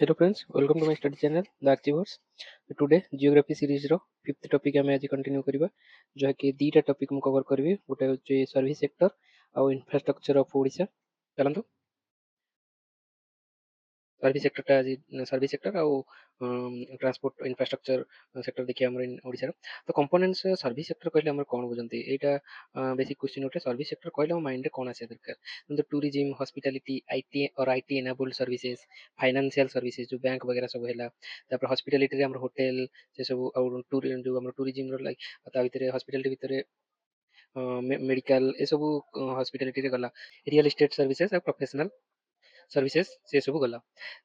Hello friends, welcome to my study channel The Achievers. Today geography series row fifth topic आम आज continue करबा जहाँकि दीटा topic मु cover करबी गोटे होचे सर्विस सेक्टर आउ इंफ्रास्ट्रक्चर ऑफ ओडिशा चलंतु सर्विस सेक्टर आज सर्विस सेक्टर आउ ट्रांसपोर्ट इंफ्रास्ट्रक्चर सेक्टर देखिए हमर ओडिशा तो कंपोनेंट्स सर्विस सेक्टर कहले हमर कोन बुझंती एटा बेसिक क्वेश्चन उठे सर्विस सेक्टर कहले हम माइंड रे कोन आसे दरकार मतलब टूरिज्म हॉस्पिटैलिटी आईटी और IT enabled services financial services जो बैंक वगैरह सब हैला तापर हॉस्पिटैलिटी रे हमर होटल से सब और टूर जो हमर टूरिज्म रो लाइक ता भितरे हॉस्पिटैलिटी भितरे मेडिकल ए सब हॉस्पिटैलिटी रे गला रियल एस्टेट सर्विसेज और प्रोफेशनल सर्विसेज से सब गला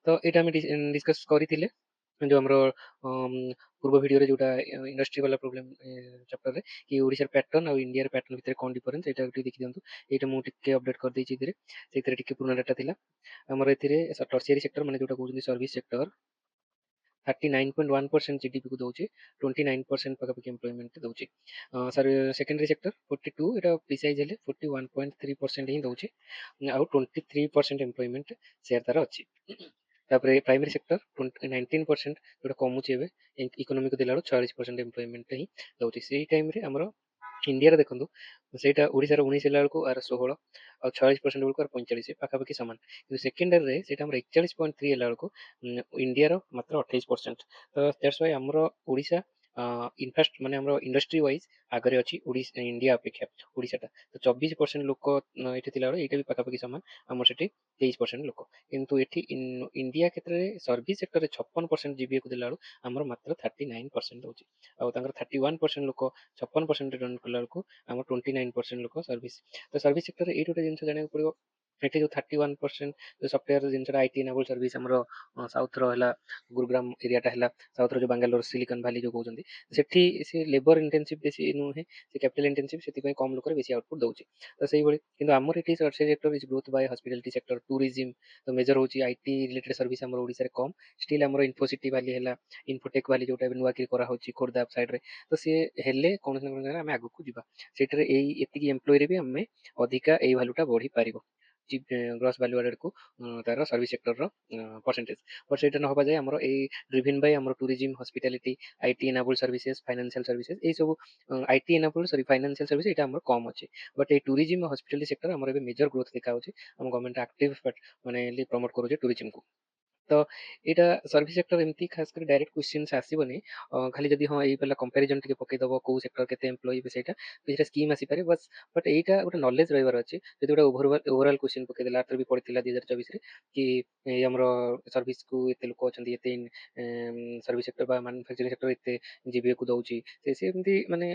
तो यहाँ आम डिस्कस करते जो आमर पूर्व भिडियो जोटा इंडस्ट्री वाला प्रोब्लेम चैप्टर रे कि ओडिशा पैटर्न और इंडिया पैटर्न भितर कौन डिफरेंस यहाँ देखी दिखाँ यहाँ मुझे अपडेट कर देती से पुराना डाटा था आमर ए टर्सियरी सेक्टर मैंने जो कहते सर्विस सेक्टर 39.1% जीडीपी को दौचे 29% पाखापाखि एम्प्लॉयमेंट दौचे सर सेकेंडरी सेक्टर 42 एटा प्रिसाइज हेले 41.3% ही दौचे आउ 23% एम्प्लॉयमेंट शेयर तार अच्छी तापर प्राइमरी सेक्टर 19% जोटा कमुचे इकोनॉमी को देला 46% एम्प्लॉयमेंट ही दौचे से टाइम रे हमर इंडिया देखो ସେଇଟା ଓଡ଼ିଶାର 19 ହେଲା ବେଳକୁ ଆର 16 ଆଉ 46% ବେଳକୁ ଆର 45 ପାଖାପାଖି ସମାନ କିନ୍ତୁ ସେକେଣ୍ଡାରୀରେ ସେଇଟା ଆମର 41.3 ହେଲା ବେଳକୁ ଇଣ୍ଡିଆର ମାତ୍ର 28% ତ ଦ୍ୟାଟ୍ସ ୱାଇ ଆମର ଓଡ଼ିଶା ଇନଫାଷ୍ଟ ମାନେ ଆମର ଇଣ୍ଡଷ୍ଟ୍ରି ୱାଇଜ୍ ଆଗରେ ଅଛି ଇଣ୍ଡିଆ ଅପେକ୍ଷା ଓଡ଼ିଶାଟା ତ 24% ଲୋକ ଏଠି ଥିଲାବେଳେ ଏଇଟା ବି ପାଖାପାଖି ସମାନ ଆମର ସେଠି 23% ଲୋକ କିନ୍ତୁ ଏଠି ଇଣ୍ଡିଆ କ୍ଷେତ୍ରରେ ସର୍ଭିସ୍ ସେକ୍ଟରରେ 56% ଜିବିଏକୁ ଦେଲାବେଳୁ ଆମର ମାତ୍ର 39% ଦେଉଛି ଆଉ ତାଙ୍କର 31% ଲୋକ 56% ରନ୍ କଲା ବେଳକୁ ଆମର 29% ଲୋକ ସର୍ଭିସ୍ ତ ସର୍ଭିସ୍ ସେକ୍ଟରରେ ଏଇଠି ଗୋଟେ ଜିନିଷ ଜାଣିବାକୁ ପଡ଼ିବ ଏଠି ଯେଉଁ 31% ଯେଉଁ ସଫ୍ଟୱେୟାର ଜିନିଷଟା ଆଇଟି ଏନାବଲ୍ ସର୍ଭିସ୍ ଆମର ସାଉଥର ହେଲା ଗୁରୁଗ୍ରାମ ଏରିଆଟା ହେଲା ସାଉଥର ଯେଉଁ ବାଙ୍ଗାଲୋର ସିଲିକନ୍ ଭ୍ୟାଲି ଯେଉଁ କହୁଛନ୍ତି ସେଠି ସେ ଲେବର ଇଣ୍ଟେନ୍ସିଭ୍ ବେଶୀ ନୁହେଁ ସେ କ୍ୟାପିଟାଲ ଇଣ୍ଟେନ୍ସିଭ୍ ସେଥିପାଇଁ କମ୍ ଲୋକରେ ବେଶୀ ଆଉଟପୁଟ୍ ଦେଉଛି ତ ସେଇଭଳି କିନ୍ତୁ ଆମର ଏଠି tertiary sector is growth by hospitality sector tourism ତ ମେଜର ହେଉଛି ଆଇଟି ରିଲେଟେଡ୍ ସର୍ଭିସ୍ ଆମର ଓଡ଼ିଶାରେ କମ୍ ଷ୍ଟିଲ୍ ଆମର ଇନଫୋସିଟି ଭ୍ୟାଲି ହେଲା ଇନଫୋଟେକ୍ ଭ୍ୟାଲି ଯେଉଁଟା ଏବେ ନୂଆକିରି କରାହେଉଛି ଖୋର୍ଦ୍ଧା ସାଇଡ଼୍ରେ ତ ସିଏ ହେଲେ କୌଣସି ନା କୌଣସି ଆମେ ଆଗକୁ ଯିବା ସେଇଟାରେ ଏତିକି ଏମ୍ପ୍ଲୟରେ ବି ଆମେ ଅଧିକା ଏଇ ଭ୍ୟାଲୁଟା ବଢ଼ିପାରିବ ଗ୍ରସ୍ ଭ୍ୟାଲୁ ଆଡେଡକୁ ତାର ସର୍ଭିସ୍ ସେକ୍ଟରର ପରସେଣ୍ଟେଜ ବଟ୍ ସେଇଟା ନ ହେବା ଯାଏ ଆମର ଏଇ ଡ୍ରିଭିନ୍ ବାଇ ଆମର tourism hospitality IT enabled services financial services ଏଇସବୁ IT enabled sorry financial service ଏଇଟା ଆମର କମ୍ ଅଛି ବଟ୍ ଏଇ ଟୁରିଜିମ୍ ହସ୍ପିଟାଲିଟି ସେକ୍ଟର ଆମର ଏବେ ମେଜର ଗ୍ରୋଥ୍ ଦେଖାଉଛି ଆମ ଗଭର୍ଣ୍ଣମେଣ୍ଟ ଆକ୍ଟିଭ ମାନେ ପ୍ରମୋଟ୍ କରୁଛେ ଟୁରିଜିମ୍କୁ ତ ଏଇଟା ସର୍ଭିସ୍ ସେକ୍ଟର ଏମିତି ଖାସ୍ କରି ଡାଇରେକ୍ଟ କ୍ୱେଶ୍ଚିନ୍ସ ଆସିବନି ଖାଲି ଯଦି ହଁ ଏଇ ପିଲା କମ୍ପାରିଜନ୍ ଟିକେ ପକେଇଦବ କୋଉ ସେକ୍ଟର କେତେ ଏମ୍ପ୍ଲୟି ସେଇଟା ସେଇଟା ସ୍କିମ୍ ଆସିପାରେ ବସ୍ ବଟ୍ ଏଇଟା ଗୋଟେ ନଲେଜ ରହିବାର ଅଛି ଯଦି ଗୋଟେ ଓଭରାଲ୍ କ୍ୱେଶ୍ଚିନ୍ ପକେଇଦେଲା ଆର ବି ପଡ଼ିଥିଲା 2024ରେ କି ଏଇ ଆମର ସର୍ଭିସକୁ ଏତେ ଲୋକ ଅଛନ୍ତି ଏତେ ସର୍ଭିସ୍ ସେକ୍ଟର ବା ମାନୁଫ୍ୟାକ୍ଚରିଂ ସେକ୍ଟର ଏତେ ଜିବିଏକୁ ଦେଉଛି ସେମିତି ମାନେ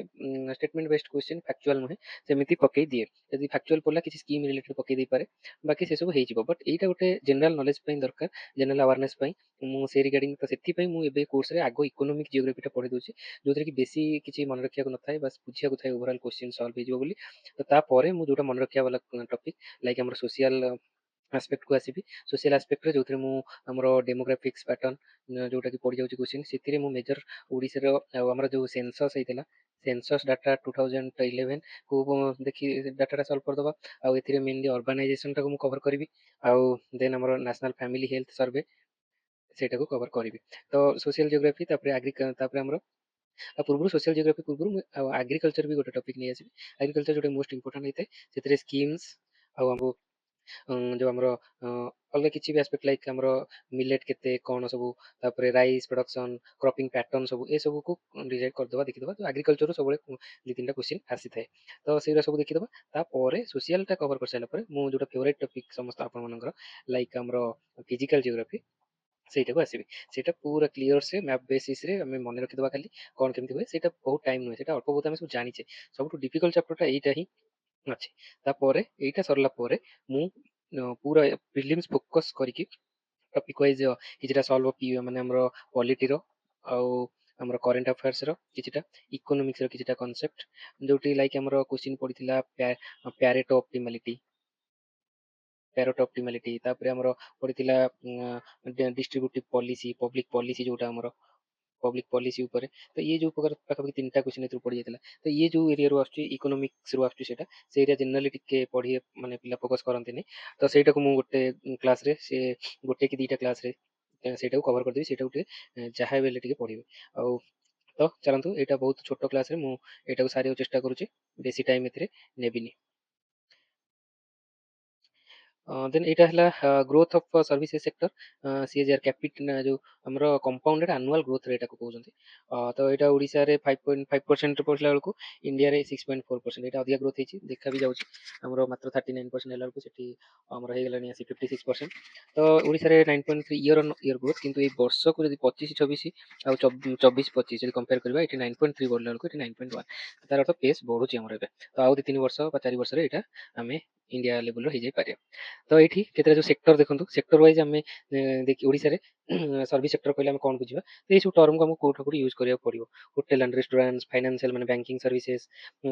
ଷ୍ଟେଟମେଣ୍ଟ ବେସ୍ଡ କ୍ୱେଶ୍ଚିନ୍ ଫ୍ୟାକ୍ଚୁଆଲ ନୁହେଁ ସେମିତି ପକେଇ ଦିଏ ଯଦି ଫ୍ୟାକ୍ଚୁଆଲ ପଡ଼ିଲା କିଛି ସ୍କିମ୍ ରିଲେଟେଡ୍ ପକେଇ ଦେଇପାରେ ବାକି ସେସବୁ ହେଇଯିବ ବଟ୍ ଏଇଟା ଗୋଟେ ଜେନେରାଲ ନଲେଜ ପାଇଁ ଦରକାର ଜେନେରାଲ ଆୱାରନେସ୍ ପାଇଁ ମୁଁ ସେ ରିଗାର୍ଡିଂ ତ ସେଥିପାଇଁ ମୁଁ ଏବେ କୋର୍ସରେ ଆଗ ଇକୋନୋମିକ୍ ଜିଓଗ୍ରାଫିଟା ପଢ଼ି ଦେଉଛି ଯେଉଁଥିରେ କି ବେଶୀ କିଛି ମନେ ରଖିବାକୁ ନଥାଏ ବାସ୍ ବୁଝିବାକୁ ଥାଏ ଓଭରାଲ୍ କ୍ୱେଶ୍ଚିନ୍ ସଲ୍ଭ ହେଇଯିବ ବୋଲି ତ ତାପରେ ମୁଁ ଯେଉଁଟା ମନେ ରଖିବା ବାଲା ଟପିକ୍ ଲାଇକ୍ ଆମର ସୋସିଆଲ ଆସ୍ପେକ୍ଟକୁ ଆସିବି ସୋସିଆଲ ଆସ୍ପେକ୍ଟରେ ଯେଉଁଥିରେ ମୁଁ ଆମର ଡେମୋଗ୍ରାଫିକ୍ସ ପ୍ୟାଟର୍ନ ଯେଉଁଟାକି ପଡ଼ିଯାଉଛି କ୍ୱେଶ୍ଚିନ୍ ସେଥିରେ ମୁଁ ମେଜର ଓଡ଼ିଶାର ଆଉ ଆମର ଯେଉଁ ସେନ୍ସସ୍ ହେଇଥିଲା ସେନ୍ସସ୍ ଡାଟା 2011କୁ ଦେଖି ଡାଟାଟା ସଲ୍ଭ କରିଦେବା ଆଉ ଏଥିରେ ମେନଲି ଅର୍ବାନାଇଜେସନଟାକୁ ମୁଁ କଭର କରିବି ଆଉ ଦେନ୍ ଆମର ନ୍ୟାସନାଲ ଫ୍ୟାମିଲି ହେଲ୍ଥ ସର୍ଭେ ସେଇଟାକୁ କଭର କରିବି ତ ସୋସିଆଲ ଜିଓଗ୍ରାଫି ତାପରେ ଆମର ପୂର୍ବରୁ ସୋସିଆଲ ଜିଓଗ୍ରାଫି ପୂର୍ବରୁ ମୁଁ ଆଉ ଆଗ୍ରିକଲଚର ବି ଗୋଟେ ଟପିକ୍ ନେଇ ଆସିବି ଆଗ୍ରିକଲଚର ଯୋଉଟା ମୋଷ୍ଟ ଇମ୍ପୋର୍ଟାଣ୍ଟ ହେଇଥାଏ ସେଥିରେ ସ୍କିମ୍ସ ଆଉ ଆମକୁ ଯେଉଁ ଆମର ଅଲଗା କିଛି ବି ଆସ୍ପେକ୍ଟ ଲାଇକ୍ ଆମର ମିଲେଟ୍ କେତେ କ'ଣ ସବୁ ତାପରେ ରାଇସ୍ ପ୍ରଡକ୍ସନ୍ କ୍ରପିଂ ପ୍ୟାଟର୍ନ ସବୁ ଏସବୁକୁ ଡିସାଇଡ୍ କରିଦେବା ଦେଖିଦେବା ତ ଆଗ୍ରିକଲଚରରୁ ସବୁବେଳେ ଦୁଇ ତିନିଟା କ୍ୱେଶ୍ଚିନ୍ ଆସିଥାଏ ତ ସେଇଗୁଡ଼ା ସବୁ ଦେଖିଦେବା ତାପରେ ସୋସିଆଲଟା କଭର କରିସାରିଲା ପରେ ମୁଁ ଯେଉଁଟା ଫେଭରାଇଟ୍ ଟପିକ୍ ସମସ୍ତ ଆପଣମାନଙ୍କର ଲାଇକ୍ ଆମର ଫିଜିକାଲ ଜିଓଗ୍ରାଫି ସେଇଟାକୁ ଆସିବି ସେଇଟା ପୁରା କ୍ଲିୟରସେ ମ୍ୟାପ୍ ବେସିସ୍ରେ ଆମେ ମନେ ରଖିଦେବା ଖାଲି କ'ଣ କେମିତି ହୁଏ ସେଇଟା ବହୁତ ଟାଇମ୍ ନୁହେଁ ସେଇଟା ଅଳ୍ପ ବହୁତ ଆମେ ସବୁ ଜାଣିଛେ ସବୁଠୁ ଡିଫିକଲ୍ଟ ଚାପ୍ଟରଟା ଏଇଟା ହିଁ ଅଛି ତାପରେ ଏଇଟା ସରିଲା ପରେ ମୁଁ ପୁରା ପ୍ରିଲିମ୍ସ ଫୋକସ୍ କରିକି ଟପିକ୍ ୱାଇଜ୍ କିଛିଟା ସଲ୍ଭ ମାନେ ଆମର ପଲିଟିର ଆଉ ଆମର କରେଣ୍ଟ ଆଫେୟାର୍ସର କିଛିଟା ଇକୋନୋମିକ୍ସର କିଛିଟା କନସେପ୍ଟ ଯେଉଁଠି ଲାଇକ୍ ଆମର କ୍ୱେଶ୍ଚିନ୍ ପଡ଼ିଥିଲା ପ୍ୟାରେଟୋ ଅପ୍ଟିମାଲିଟି ତାପରେ ଆମର ପଡ଼ିଥିଲା ଡିଷ୍ଟ୍ରିବ୍ୟୁଟିଭ୍ ପଲିସି ପବ୍ଲିକ୍ ପଲିସି ଯେଉଁଟା ଆମର ପବ୍ଲିକ୍ ପଲିସି ଉପରେ ତ ଇଏ ଯେଉଁ ପ୍ରକାର ପାଖାପାଖି ତିନିଟା କ୍ୱେଶ୍ଚିନ୍ ଏଥିରୁ ପଡ଼ିଯାଇଥିଲା ତ ଇଏ ଯେଉଁ ଏରିଆରୁ ଆସୁଛି ଇକୋନୋମିକ୍ସରୁ ଆସୁଛି ସେଇଟା ସେ ଏରିଆ ଜେନେରାଲି ଟିକେ ପଢ଼ିବେ ମାନେ ପିଲା ଫୋକସ୍ କରନ୍ତିନି ତ ସେଇଟାକୁ ମୁଁ ଗୋଟେ କ୍ଲାସ୍ରେ ସେ ଗୋଟେ କି ଦୁଇଟା କ୍ଲାସ୍ରେ ସେଇଟାକୁ କଭର କରିଦେବି, ସେଇଟାକୁ ଟିକେ ଯାହା ବି ହେଲେ ଟିକେ ପଢ଼ିବେ। ଆଉ ତ ଚାଲନ୍ତୁ, ଏଇଟା ବହୁତ ଛୋଟ କ୍ଲାସ୍ରେ ମୁଁ ଏଇଟାକୁ ସାରିବାକୁ ଚେଷ୍ଟା କରୁଛି, ବେଶୀ ଟାଇମ୍ ଏଥିରେ ନେବିନି। ଦେନ୍ ଏଇଟା ହେଲା growth of services sector, CAGR ଯୋଉ ଆମର କମ୍ପାଉଣ୍ଡେଡ୍ ଆନୁଆଲ୍ ଗ୍ରୋଥ ରେଟ୍ ଆକୁ କହୁଛନ୍ତି। ତ ଏଇଟା ଓଡ଼ିଶାରେ 5.5% ପଡ଼ିଲା ବେଳକୁ ଇଣ୍ଡିଆରେ 6.4%, ଏଇଟା ଅଧିକା ଗ୍ରୋଥ ହେଇଛି ଦେଖା ବି ଯାଉଛି। ଆମର ମାତ୍ର 39% ହେଲା ବେଳକୁ ସେଠି ଆମର ହେଇଗଲାଣି ଆସି 56%। ତ ଓଡ଼ିଶାରେ 9.3 ଇୟର୍ ଅନ୍ ଇୟର୍ ଗ୍ରୋଥ, କିନ୍ତୁ ଏଇ ବର୍ଷକୁ ଯଦି 25-26 ଆଉ 24-25 ଯଦି କମ୍ପେୟାର କରିବା, ଏଠି 9.3 ବଢ଼ିଲା ବେଳକୁ ଏଠି 9.1, ତାର ଅର୍ଥ ପେସ୍ ବଢ଼ୁଛି ଆମର ଏବେ। ତ ଆଉ 2-3 ବର୍ଷ ବା 4 ବର୍ଷରେ ଏଇଟା ଆମେ ଇଣ୍ଡିଆ ଲେଭେଲର ହେଇଯାଇପାରିବା। ତ ଏଇଠି କେତେଟା ଯୋଉ ସେକ୍ଟର ଦେଖନ୍ତୁ, ସେକ୍ଟର ୱାଇଜ୍ ଆମେ ଦେଖି ଓଡ଼ିଶାରେ ସର୍ଭିସ ସେକ୍ଟର କହିଲେ ଆମେ କ'ଣ ବୁଝିବା, ତ ଏଇସବୁ ଟର୍ମକୁ ଆମକୁ କୋଉଠି କୋଉଠି ୟୁଜ୍ କରିବାକୁ ପଡ଼ିବ। ହୋଟେଲ ଆଣ୍ଡ ରେଷ୍ଟୁରାଣ୍ଟ, ଫାଇନାନ୍ସିଆଲ ମାନେ banking services,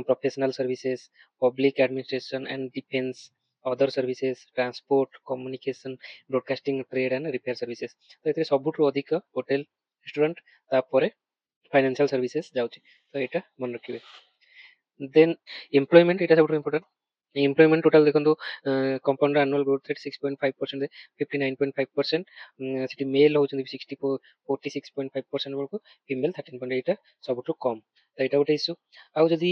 professional services, public administration and defence, other services, transport, communication, broadcasting, trade and repair services. ତ ଏଥିରେ ସବୁଠୁ ଅଧିକ ହୋଟେଲ, ରେଷ୍ଟୁରାଣ୍ଟ, ତାପରେ ଫାଇନାନ୍ସିଆଲ ସର୍ଭିସେସ୍ ଯାଉଛି। ତ ଏଇଟା ମନେ ରଖିବେ। ଦେନ୍ ଏମ୍ପ୍ଲୟମେଣ୍ଟ, ଏଇଟା ସବୁଠୁ ଇମ୍ପୋର୍ଟାଣ୍ଟ। ଏମ୍ପ୍ଲୟମେଣ୍ଟ ଟୋଟାଲ ଦେଖନ୍ତୁ, କମ୍ପାଉଣ୍ଡ ଆନୁଆଲ ଗ୍ରୋଥ ରେଟ୍ 6.5%, 59.5%, ସେଠି ମେଲ୍ ହେଉଛନ୍ତି 46.5% ବେଳକୁ, ଫିମେଲ 13%, ଏଇଟା ସବୁଠୁ କମ୍। ତ ଏଇଟା ଗୋଟେ ଇସ୍ୟୁ। ଆଉ ଯଦି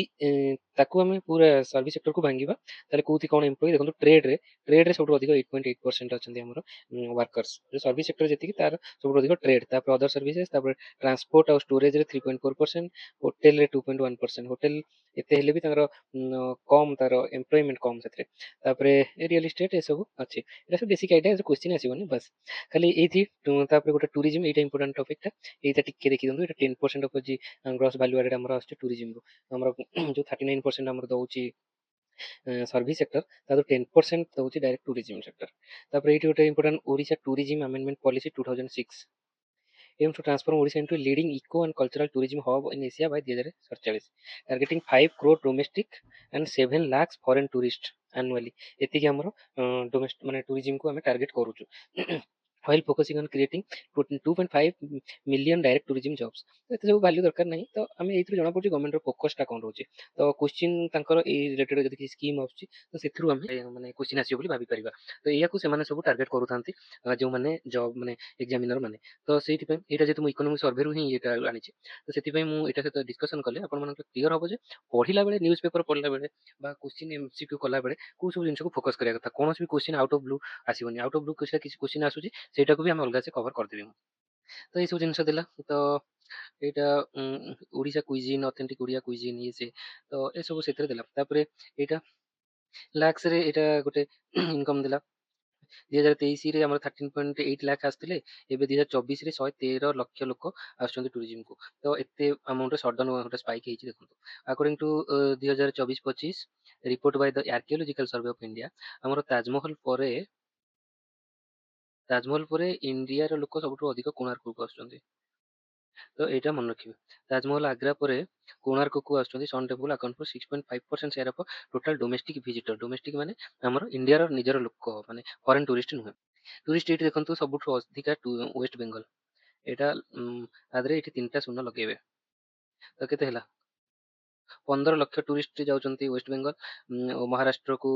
ତାକୁ ଆମେ ପୁରା ସର୍ଭିସ ସେକ୍ଟରକୁ ଭାଙ୍ଗିବା, ତାହେଲେ କୋଉଠି କ'ଣ ଏମ୍ପ୍ଲୟି ଦେଖନ୍ତୁ, ଟ୍ରେଡ୍ରେ ସବୁଠୁ ଅଧିକ 8.8% ଅଛନ୍ତି ଆମର ୱାର୍କର୍ସ। ସର୍ଭିସ ସେକ୍ଟର ଯେତିକି, ତାର ସବୁଠୁ ଅଧିକ ଟ୍ରେଡ୍, ତାପରେ ଅଦର ସର୍ଭିସେସ୍, ତାପରେ ଟ୍ରାନ୍ସପୋର୍ଟ ଆଉ ଷ୍ଟୋରେଜରେ 3.4%, ହୋଟେଲରେ 2.1%। ହୋଟେଲ ଏତେ ହେଲେ ବି ତାଙ୍କର କମ୍, ତାର ଏମ୍ପ୍ଲୟମେଣ୍ଟ କମ୍ ସେଥିରେ। ତାପରେ ରିଅଲ ଇଷ୍ଟେଟ୍ ଏସବୁ ଅଛି। ଏଇଟା ସବୁ ବେସିକ୍ ଆଇଡ଼ିଆ, କ୍ୱେଶ୍ଚିନ୍ ଆସିବନି ବାସ୍। ଖାଲି ଏଇଠି ତାପରେ ଗୋଟେ ଟୁରିଜିମ୍, ଏଇଟା ଇମ୍ପୋର୍ଟାଣ୍ଟ ଟପିକ୍ଟା, ଏଇଟା ଟିକେ ଦେଖିଦିଅନ୍ତୁ। ଏଇଟା 10% ଅଫ୍ ଗ୍ରସ୍ ଭାଲ୍ୟୁ ଆଡେଡ୍ ଆମର ଆସୁଛି ଟୁରିଜିମ୍ରୁ। ଆମର ଯୋଉ 39% ଆମର ଦଉଛି ସର୍ଭିସ ସେକ୍ଟର, ତାର 10% ଦଉଛି ଡାଇରେକ୍ଟ ଟୁରିଜିମ୍ ସେକ୍ଟର। ତାପରେ ଏଇଠି ଗୋଟେ important, Odisha tourism amendment policy 2006 aims to transform Odisha into a leading eco and cultural tourism hub in Asia by 2047, targeting 5 crore domestic and 7 lakhs foreign tourists annually। ଏତିକି ଆମର domestic ମାନେ ଟୁରିଜିମକୁ ଆମେ target କରୁଛୁ। while focusing on creating 2.5 million direct tourism jobs। ଏତେ ସବୁ value ଦରକାର ନାହିଁ, ତ ଆମେ ଏଇଥିରୁ ଜଣାପଡ଼ୁଛି ଗଭର୍ଣ୍ଣମେଣ୍ଟର ଫୋକସଟା କ'ଣ ରହୁଛି। ତ କ୍ୱେଶ୍ଚିନ୍ ତାଙ୍କର ଏଇ ରିଲେଟେଡ୍ ଯଦି କିଛି ସ୍କିମ୍ ଆସୁଛି, ତ ସେଥିରୁ ଆମେ ମାନେ କ୍ୱେଶ୍ଚିନ୍ ଆସିବ ବୋଲି ଭାବିପାରିବା। ତ ଏହାକୁ ସେମାନେ ସବୁ ଟାର୍ଗେଟ କରୁଥାନ୍ତି, ଯେଉଁମାନେ ଜବ୍ ମାନେ ଏକ୍ଜାମିନର ମାନେ। ତ ସେଇଥିପାଇଁ ଏଇଟା ଯେହେତୁ ମୁଁ ଇକୋନୋମିକ୍ ସର୍ଭେରୁ ହିଁ ଏଇଟା ଆଣିଛି, ତ ସେଥିପାଇଁ ମୁଁ ଏଇଟା ସହିତ ଡିସ୍କସନ୍ କଲେ ଆପଣମାନଙ୍କର କ୍ଲିୟର ହବ ଯେ ପଢ଼ିଲା ବେଳେ, ନ୍ୟୁଜ୍ ପେପର ପଢ଼ିଲା ବେଳେ ବା କ୍ୱେଶ୍ଚିନ୍ MCQ କଲାବେଳେ କୋଉ ସବୁ ଜିନିଷକୁ ଫୋକସ୍ କରିବା କଥା। କୌଣସି ବି କ୍ୱେଶ୍ଚିନ୍ ଆଉଟ୍ ଅଫ୍ ବ୍ଲୁ ଆସିବନି। ଆଉଟ୍ ଅଫ୍ ବ୍ଲୁ କିଛି କ୍ୱେଶ୍ଚିନ୍ ଆସୁଛି, ସେଇଟାକୁ ବି ଆମେ ଅଲଗା ସେ କଭର କରିଦେବି ମୁଁ। ତ ଏଇସବୁ ଜିନିଷ ଦେଲା। ତ ଏଇଟା Odisha cuisine, authentic Odia cuisine, ଇଏ ସେ, ତ ଏସବୁ ସେଥିରେ ଦେଲା। ତାପରେ ଏଇଟା ଲାକ୍ସରେ ଏଇଟା ଗୋଟେ ଇନକମ୍ ଦେଲା। 2023ରେ ଆମର 13.8 ଲାଖ ଆସିଥିଲେ, ଏବେ 2024ରେ 113 ଲକ୍ଷ ଲୋକ ଆସୁଛନ୍ତି ଟୁରିଜିମକୁ। ତ ଏତେ ଆମାଉଣ୍ଟରେ ସଡନ୍ ଗୋଟେ ସ୍ପାଇକ୍ ହେଇଛି ଦେଖନ୍ତୁ। According to 2024-25 report Bai the archaeological survey of India, ଆମର ତାଜମହଲ ପରେ ଇଣ୍ଡିଆର ଲୋକ ସବୁଠୁ ଅଧିକ କୋଣାର୍କକୁ ଆସୁଛନ୍ତି। ତ ଏଇଟା ମନେ ରଖିବେ। ତାଜମହଲ, ଆଗ୍ରା ପରେ କୋଣାର୍କକୁ ଆସୁଛନ୍ତି। Sun temple account for 6.5% share of total domestic visitor. Domestic ମାନେ ଆମର ଇଣ୍ଡିଆର ନିଜର ଲୋକ, ମାନେ ଫରେନ୍ ଟୁରିଷ୍ଟ ନୁହେଁ। ଟୁରିଷ୍ଟ ଏଇଠି ଦେଖନ୍ତୁ ସବୁଠୁ ଅଧିକା ୱେଷ୍ଟ ବେଙ୍ଗଲ। ଏଇଟା ଆଦେହରେ ଏଇଠି 3ଟା ଶୂନ ଲଗେଇବେ। ତ କେତେ ହେଲା? 15 ଲକ୍ଷ ଟୁରିଷ୍ଟ ଯାଉଛନ୍ତି ୱେଷ୍ଟ ବେଙ୍ଗଲ। ମହାରାଷ୍ଟ୍ରକୁ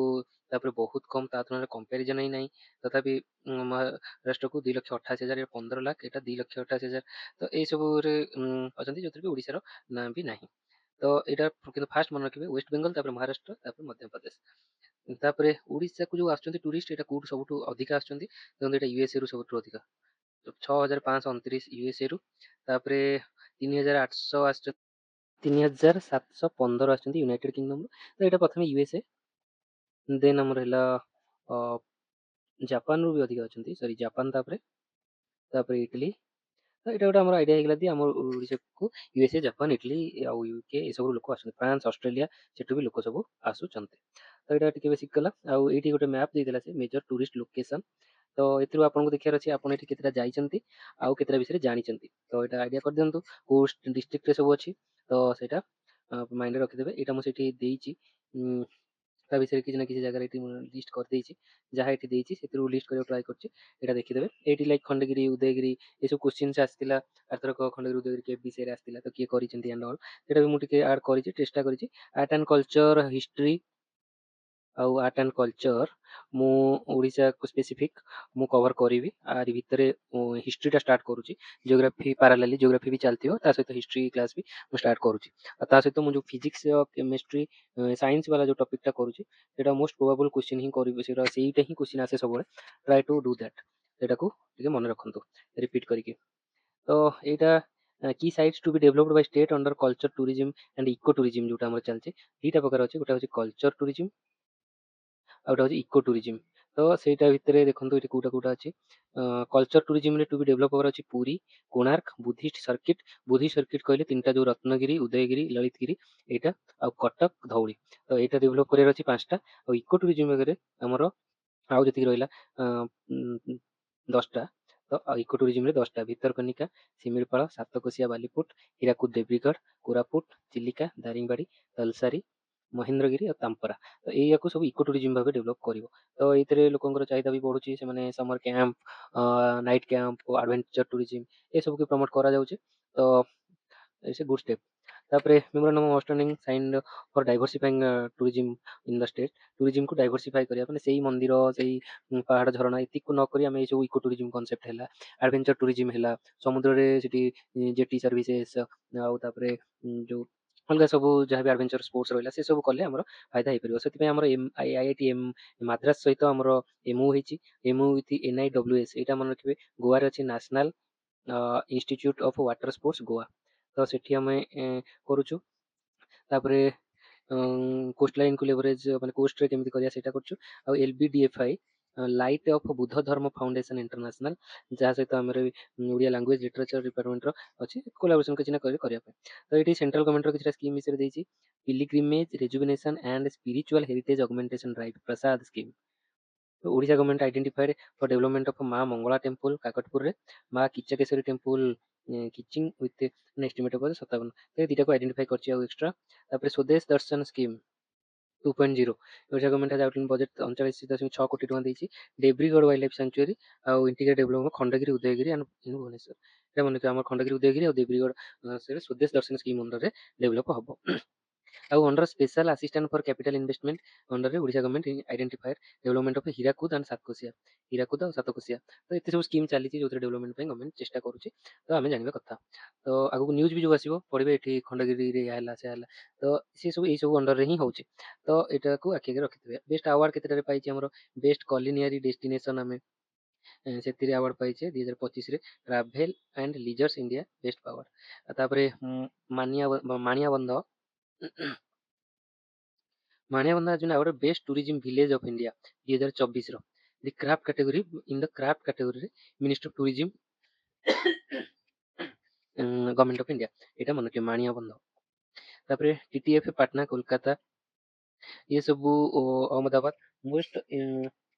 ତାପରେ ବହୁତ କମ୍, ତା ତୁଳନାରେ କମ୍ପାରିଜନ୍ ହିଁ ନାହିଁ। ତଥାପି ମହାରାଷ୍ଟ୍ରକୁ 2,88,000, 15 ଲାଖ, ଏଇଟା 2,88,000। ତ ଏଇସବୁରେ ଅଛନ୍ତି, ଯୋଉଥିରେ କି ଓଡ଼ିଶାର ନାଁ ବି ନାହିଁ। ତ ଏଇଟା କିନ୍ତୁ ଫାଷ୍ଟ ମନେ ରଖିବେ, ୱେଷ୍ଟ ବେଙ୍ଗଲ, ତାପରେ ମହାରାଷ୍ଟ୍ର, ତାପରେ ମଧ୍ୟପ୍ରଦେଶ। ତାପରେ ଓଡ଼ିଶାକୁ ଯୋଉ ଆସୁଛନ୍ତି ଟୁରିଷ୍ଟ, ଏଇଟା କୋଉଠୁ ସବୁଠୁ ଅଧିକା ଆସୁଛନ୍ତି ଦେଖନ୍ତୁ, ଏଇଟା ୟୁଏସ୍ଏରୁ ସବୁଠୁ ଅଧିକା, 6,529 ୟୁଏସ୍ଏରୁ। ତାପରେ 3,800 ଆସୁଛନ୍ତି, 3,715 ଆସୁଛନ୍ତି ୟୁନାଇଟେଡ୍ କିଙ୍ଗଡମରୁ। ତ ଏଇଟା ପ୍ରଥମେ ୟୁଏସ୍ଏ, ଦେନ୍ ଆମର ହେଲା ଜାପାନରୁ ବି ଅଧିକା ଅଛନ୍ତି, ସରି ଜାପାନ, ତାପରେ ଇଟାଲୀ। ତ ଏଇଟା ଗୋଟେ ଆମର ଆଇଡ଼ିଆ ହେଇଗଲା ଯେ ଆମର ଓଡ଼ିଶାକୁ ୟୁଏସ୍ଏ, ଜାପାନ, ଇଟାଲୀ ଆଉ ୟୁକେ ଏସବୁ ଲୋକ ଆସୁଛନ୍ତି। ଫ୍ରାନ୍ସ, ଅଷ୍ଟ୍ରେଲିଆ, ସେଠୁ ବି ଲୋକ ସବୁ ଆସୁଛନ୍ତି। ତ ଏଇଟା ଟିକେ ବେସିକ୍ ଗଲା। ଆଉ ଏଇଠି ଗୋଟେ ମ୍ୟାପ୍ ଦେଇଦେଲା ସେ ମେଜର ଟୁରିଷ୍ଟ ଲୋକେସନ୍। ତ ଏଥିରୁ ଆପଣଙ୍କୁ ଦେଖିବାର ଅଛି ଆପଣ ଏଠି କେତେଟା ଯାଇଛନ୍ତି ଆଉ କେତେଟା ବିଷୟରେ ଜାଣିଛନ୍ତି। ତ ଏଇଟା ଆଇଡ଼ିଆ କରିଦିଅନ୍ତୁ କୋଉ ଡିଷ୍ଟ୍ରିକ୍ଟରେ ସବୁ ଅଛି। ତ ସେଇଟା ମାଇଣ୍ଡରେ ରଖିଦେବେ। ଏଇଟା ମୁଁ ସେଠି ଦେଇଛି, ତା ବିଷୟରେ କିଛି ନା କିଛି ଜାଗାରେ ଏଠି ମୁଁ ଲିଷ୍ଟ କରିଦେଇଛି। ଯାହା ଏଠି ଦେଇଛି ସେଥିରୁ ଲିଷ୍ଟ କରିବାକୁ ଟ୍ରାଏ କରୁଛି, ଏଇଟା ଦେଖିଦେବେ। ଏଇଠି ଲାଇକ୍ ଖଣ୍ଡଗିରି, ଉଦୟଗିରି ଏସବୁ କ୍ୱେଶ୍ଚିନ୍ସ ଆସିଥିଲା ଆରଥରକ। ଖଣ୍ଡଗିରି, ଉଦୟଗିରି କେଭ୍ ବିଷୟରେ ଆସିଥିଲା, ତ କିଏ କରିଛନ୍ତି ଆଣ୍ଡ ଅଲ୍, ସେଇଟା ବି ମୁଁ ଟିକେ ଆଡ୍ କରିଛି, ଚେଷ୍ଟା କରିଛି। ଆର୍ଟ ଆଣ୍ଡ କଲଚର, ହିଷ୍ଟ୍ରି, ଆଉ ଆର୍ଟ ଆଣ୍ଡ କଲଚର ମୁଁ ଓଡ଼ିଶାକୁ ସ୍ପେସିଫିକ୍ ମୁଁ କଭର କରିବି। ଆରି ଭିତରେ ହିଷ୍ଟ୍ରିଟା ଷ୍ଟାର୍ଟ କରୁଛି। ଜିଓଗ୍ରାଫି ପାରାଲାଲି ଜିଓଗ୍ରାଫି ବି ଚାଲିଥିବ, ତା ସହିତ ହିଷ୍ଟ୍ରି କ୍ଲାସ୍ ବି ମୁଁ ଷ୍ଟାର୍ଟ କରୁଛି। ଆଉ ତା ସହିତ ମୁଁ ଯେଉଁ ଫିଜିକ୍ସ କେମିଷ୍ଟ୍ରି ସାଇନ୍ସ ବାଲା ଯେଉଁ ଟପିକ୍ଟା କରୁଛି ସେଇଟା ମୋଷ୍ଟ ପ୍ରୋବାବୁଲ୍ କ୍ୱେଶ୍ଚିନ୍ ହିଁ କରିବି, ସେଇଟା ହିଁ କ୍ୱେଶ୍ଚିନ୍ ଆସେ ସବୁବେଳେ। ଟ୍ରାଏ ଟୁ ଡୁ ଦ୍ୟାଟ୍, ସେଇଟାକୁ ଟିକେ ମନେ ରଖନ୍ତୁ ରିପିଟ୍ କରିକି। ତ ଏଇଟା key sites to be developed by state under culture tourism and eco tourism ଯେଉଁଟା ଆମର ଚାଲିଛି, ଦୁଇଟା ପ୍ରକାର ଅଛି। ଗୋଟେ ହେଉଛି କଲଚର ଟୁରିଜିମ୍ ଆଉ ଗୋଟେ ହେଉଛି ଇକୋ ଟୁରିଜିମ୍। ତ ସେଇଟା ଭିତରେ ଦେଖନ୍ତୁ ଏଠି କୋଉଟା କୋଉଟା ଅଛି। କଲଚର ଟୁରିଜିମ୍ରେ ଟୁ ବି ଡେଭଲପ୍ ହେବାର ଅଛି Puri, Konark, Buddhist circuit. Buddhist circuit କହିଲେ ତିନିଟା ଯେଉଁ ରତ୍ନଗିରି, ଉଦୟଗିରି, ଲଳିତଗିରି ଏଇଟା, ଆଉ କଟକ, ଧଉଳି। ତ ଏଇଟା ଡେଭଲପ୍ କରିବାର ଅଛି 5ଟା। ଆଉ ଇକୋ ଟୁରିଜିମ୍ ବଗେରେ ଆମର ଆଉ ଯେତିକି ରହିଲା 10ଟା। ତ ଆଉ ଇକୋ ଟୁରିଜିମ୍ରେ 10ଟା ଭିତରକନିକା, ଶିମିଳିପାଳ, ସାତକୋଶିଆ, ବାଲିପୁଟ, ହୀରାକୁଦ, ଦେବ୍ରିଗଡ଼, କୋରାପୁଟ, ଚିଲିକା, ଦାରିଙ୍ଗବାଡ଼ି, ତଲସାରୀ, ମହେନ୍ଦ୍ରଗିରି ଆଉ ତାମ୍ପରା। ତ ଏଇଆକୁ ସବୁ ଇକୋ ଟୁରିଜିମ୍ ଭାବେ ଡେଭଲପ୍ କରିବ। ତ ଏଇଥିରେ ଲୋକଙ୍କର ଚାହିଦା ବି ବଢ଼ୁଛି, ସେମାନେ summer camp, night camp, adventure tourism ଏସବୁକୁ ପ୍ରମୋଟ କରାଯାଉଛି। ତ ଇଟ୍ସ ଏ ଗୁଡ୍ ଷ୍ଟେପ୍। ତାପରେ memorandum of understanding signed for diversifying tourism in the state. ଟୁରିଜିମ୍କୁ ଡାଇଭର୍ସିଫାଇ କରିବା, ମାନେ ସେଇ ମନ୍ଦିର, ସେଇ ପାହାଡ଼ ଝରଣା ଏତିକୁ ନ କରି ଆମେ ଏଇ ସବୁ ଇକୋ ଟୁରିଜିମ୍ କନସେପ୍ଟ ହେଲା, ଆଡଭେଞ୍ଚର ଟୁରିଜିମ୍ ହେଲା, ସମୁଦ୍ରରେ ସେଠି ଜେଟି ସର୍ଭିସେସ୍, ଆଉ ତାପରେ ଯେଉଁ ଅଲଗା ସବୁ ଯାହା ବି ଆଡଭେଞ୍ଚର ସ୍ପୋର୍ଟସ ରହିଲା ସେ ସବୁ କଲେ ଆମର ଫାଇଦା ହେଇପାରିବ। ସେଥିପାଇଁ ଆମର IIT ମାଦ୍ରାସ ସହିତ ଆମର MOU ହେଇଛି, MOU ୱିଥ୍ NIWS। ଏଇଟା ମନେ ରଖିବେ, ଗୋଆରେ ଅଛି national institute of water sports Goa. ତ ସେଠି ଆମେ କରୁଛୁ। ତାପରେ କୋଷ୍ଟଲାଇନକୁ ଲେଭରେଜ, ମାନେ କୋଷ୍ଟରେ କେମିତି କରିବା ସେଇଟା କରୁଛୁ। ଆଉ LBDFI ଲାଇଟ୍ ଅଫ୍ ବୁଦ୍ଧ ଧର୍ମ ଫାଉଣ୍ଡେସନ ଇଣ୍ଟରନ୍ୟାସନାଲ, ଯାହା ସହିତ ଆମର ଓଡ଼ିଆ ଲାଙ୍ଗୁଏଜ ଲିଟରେଚର ଡିପାର୍ଟମେଣ୍ଟର ଅଛି କୋଲାବୋରେସନ କିଛି ନା କରିବା ପାଇଁ। ତ ଏଠି ସେଣ୍ଟ୍ରାଲ ଗଭର୍ଣ୍ଣମେଣ୍ଟର କିଛିଟା ସ୍କିମ୍ ବିଷୟରେ ଦେଇଛି। Pilgrimage rejuvenation and spiritual heritage augmentation drive Prasad scheme. Odisha government identified for development of Maa Mangala temple କାକଟପୁରରେ, Maa Kichakeshwari temple Khiching with estimate of 57। ତ ଏ ଦୁଇଟାକୁ ଆଇଡେଣ୍ଟିଫାଇ କରିଛି ଆଉ ଏକ୍ସଟ୍ରା। ତାପରେ ସ୍ୱଦେଶ ଦର୍ଶନ scheme 2.0, Odisha government has outline budget 39.6 କୋଟି ଟଙ୍କା ଦେଇଛି। ଡେବ୍ରିଗଡ଼ ୱାଇଲ୍ଡ ଲାଇଫ୍ ସାଙ୍ଚୁଆରୀ ଆଉ integrated development Khandagiri, Udayagiri and Bhubaneswar. ଏଇଟା ମନେ ରଖିବା, ଆମର ଖଣ୍ଡଗିରି, ଉଦୟଗିରି ଆଉ ଦେବ୍ରିଗଡ଼ ସ୍ୱଦେଶ ଦର୍ଶନ ସ୍କିମ୍ ଅଣ୍ଡରରେ ଡେଭଲପ ହବ। ଆଉ under special assistant for capital investment ଅଣ୍ଡରରେ Odisha government identified development of Hirakud and Satkosia, Hirakud ଆଉ ସାତକୋଶିଆ। ତ ଏତେ ସବୁ ସ୍କିମ୍ ଚାଲିଛି ଯେଉଁଥିରେ ଡେଭଲପମେଣ୍ଟ ପାଇଁ ଗଭର୍ଣ୍ଣମେଣ୍ଟ ଚେଷ୍ଟା କରୁଛି। ତ ଆମେ ଜାଣିବା କଥା। ତ ଆଗକୁ ନ୍ୟୁଜ୍ ବି ଯେଉଁ ଆସିବ ପଢ଼ିବେ, ଏଠି ଖଣ୍ଡଗିରିରେ ଏହା ହେଲା ସେ ହେଲା, ତ ସେ ସବୁ ଏଇ ସବୁ ଅଣ୍ଡରରେ ହିଁ ହେଉଛି। ତ ଏଟାକୁ ଆଖି ଆଗରେ ରଖିଥିବେ। ବେଷ୍ଟ ଆୱାର୍ଡ କେତେଟାରେ ପାଇଛି ଆମର, ବେଷ୍ଟ କଲିନିଆରୀ ଡେଷ୍ଟିନେସନ ଆମେ ସେଥିରେ ଆୱାର୍ଡ ପାଇଛେ 2025ରେ, travel and leisures India best award. ତାପରେ Maniabandha has been awarded Best Tourism Village of India 2024 ର the craft category, in the craft କାଟେଗୋରୀରେ ministry of tourism government of India. ଏଇଟା ମନେ ରଖିବେ, ମାଣିଆବନ୍ଧ। ତାପରେ TTF ପାଟନା କୋଲକାତା, ये ସବୁ Ahmedabad. Most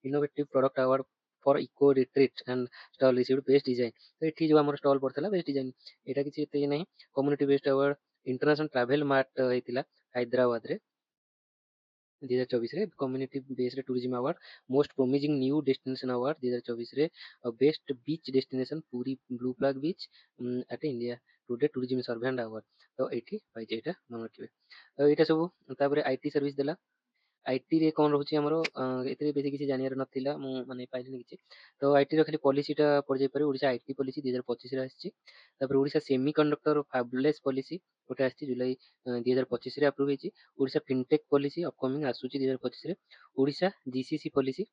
innovative product award for eco retreat and stall received best design. ତ ଏଠି ଯେଉଁ ଆମର ଷ୍ଟଲ୍ ପଡ଼ିଥିଲା ବେଷ୍ଟ ଡିଜାଇନ୍, ଏଇଟା କିଛି ଏତେ ଇଏ ନାହିଁ। Community best award international travel mart ହେଇଥିଲା ହାଇଦ୍ରାବାଦରେ 2024ରେ, community based tourism award, most promising new destination award 2024ରେ, ଆଉ best beach destination Puri blue flag beach at India today tourism survey and award. ତ ଏଇଠି ପାଇଛି, ଏଇଟା ମନେ ରଖିବେ। ତ ଏଇଟା ସବୁ। ତାପରେ IT ସର୍ଭିସ ଦେଲା। ଆଇଟିରେ କ'ଣ ରହୁଛି ଆମର, ଏଥିରେ ବେଶୀ କିଛି ଜାଣିବାର ନଥିଲା, ମୁଁ ମାନେ ପାଇଲିନି କିଛି। ତ ଆଇଟିର ଖାଲି ପଲିସିଟା ପଡ଼ିଯାଇପାରେ, ଓଡ଼ିଶା IT ପଲିସି 2025ରେ ଆସିଛି। ତାପରେ ଓଡ଼ିଶା ସେମି କଣ୍ଡକ୍ଟର ଫାବଲେସ୍ ପଲିସି ଗୋଟେ ଆସିଛି, ଜୁଲାଇ 2025ରେ ଆପ୍ରୁଭ୍ ହେଇଛି। ଓଡ଼ିଶା ଫିନଟେକ୍ ପଲିସି ଅପକମିଂ ଆସୁଛି 2025ରେ। ଓଡ଼ିଶା GCC ପଲିସି,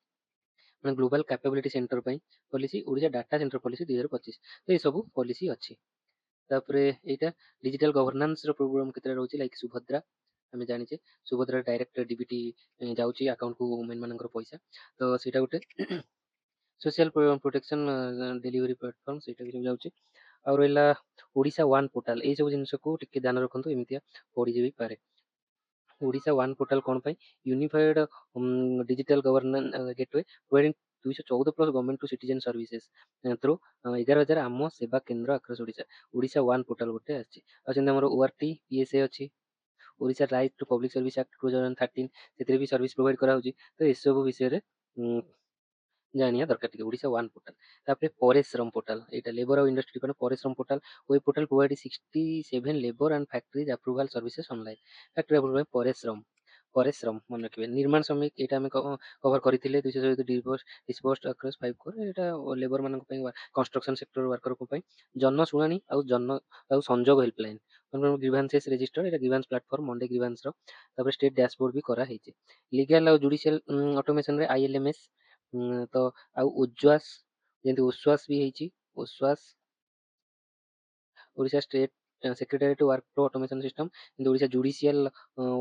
ମାନେ ଗ୍ଲୋବାଲ କ୍ୟାପାବିଲିଟି ସେଣ୍ଟର ପାଇଁ policy. Odisha data centre policy 2025। ତ ଏସବୁ ପଲିସି ଅଛି। ତାପରେ ଏଇଟା ଡିଜିଟାଲ ଗଭର୍ନାନ୍ସର ପ୍ରୋଗ୍ରାମ କେତେଟା ରହୁଛି, ଲାଇକ୍ ସୁଭଦ୍ରା। ଆମେ ଜାଣିଛେ ସୁଭଦ୍ରା ଡାଇରେକ୍ଟ DBT ଯାଉଛି ଆକାଉଣ୍ଟକୁ ଓମେନ୍ ମାନଙ୍କର ପଇସା। ତ ସେଇଟା ଗୋଟେ ସୋସିଆଲ ପ୍ରୋଟେକ୍ସନ ଡେଲିଭରି ପ୍ଲାଟଫର୍ମ, ସେଇଟା ବି ସବୁ ଯାଉଛି। ଆଉ ରହିଲା ଓଡ଼ିଶା ୱାନ୍ ପୋର୍ଟାଲ, ଏଇସବୁ ଜିନିଷକୁ ଟିକେ ଧ୍ୟାନ ରଖନ୍ତୁ, ଏମିତିଆ ପଡ଼ିଯାଇ ପାରେ। ଓଡ଼ିଶା ୱାନ୍ ପୋର୍ଟାଲ କ'ଣ ପାଇଁ, unified digital governance gateway providing 214+ government to citizen services through 11,000 Ama Seva Kendra across Odisha. Odisha one portal ଗୋଟେ ଆସିଛି। ଆଉ ସେମିତି ଆମର ORT PSA ଅଛି, Odisha right to public service act 2013, ସେଥିରେ ବି ସର୍ଭିସ୍ ପ୍ରୋଭାଇଡ କରାହେଉଛି। ତ ଏସବୁ ବିଷୟରେ ଜାଣିବା ଦରକାର ଟିକେ। Odisha one portal. ତାପରେ ପରେଶ୍ରମ ପୋର୍ଟାଲ, ଏଇଟା ଲେବର ଆଉ industry department Parishram portal. Web portal provide 67 labour and factories approval services online. Factory approval Parishram. Parishram ମନେ ରଖିବେ। ନିର୍ମାଣ ଶ୍ରମିକ ଏଇଟା ଆମେ କଭର କରିଥିଲେ 240 ଡିସ୍ପୋଜ୍ଡ ଆକ୍ରସ୍ 5 କୋର୍ ଏଇଟା ଲେବର ମାନଙ୍କ ପାଇଁ କନଷ୍ଟ୍ରକ୍ସନ ସେକ୍ଟର ୱାର୍କରଙ୍କ ପାଇଁ। ଜନଶୁଣାଣି ଆଉ ସଂଯୋଗ ହେଲ୍ପଲାଇନ୍ ଗ୍ରିଭାନ୍ସେସ୍ ରେଜିଷ୍ଟର ଏଇଟା ଗ୍ରିଭାନ୍ସ ପ୍ଲାଟଫର୍ମ ମଣ୍ଡେ ଗ୍ରିଭାନ୍ସର। ତାପରେ ଷ୍ଟେଟ୍ ଡ୍ୟାସବୋର୍ଡ ବି କରାହେଇଛି। ଲିଗାଲ ଆଉ ଜୁଡିସିଆଲ ଅଟୋମେସନରେ ILMS ତ ଆଉ ଉଜ୍ୱାସ ଯେମିତି ଉଶ୍ୱାସ ବି ହେଇଛି। ଉଶ୍ୱାସ Odisha state secretariat workflow automation system କିନ୍ତୁ Odisha judicial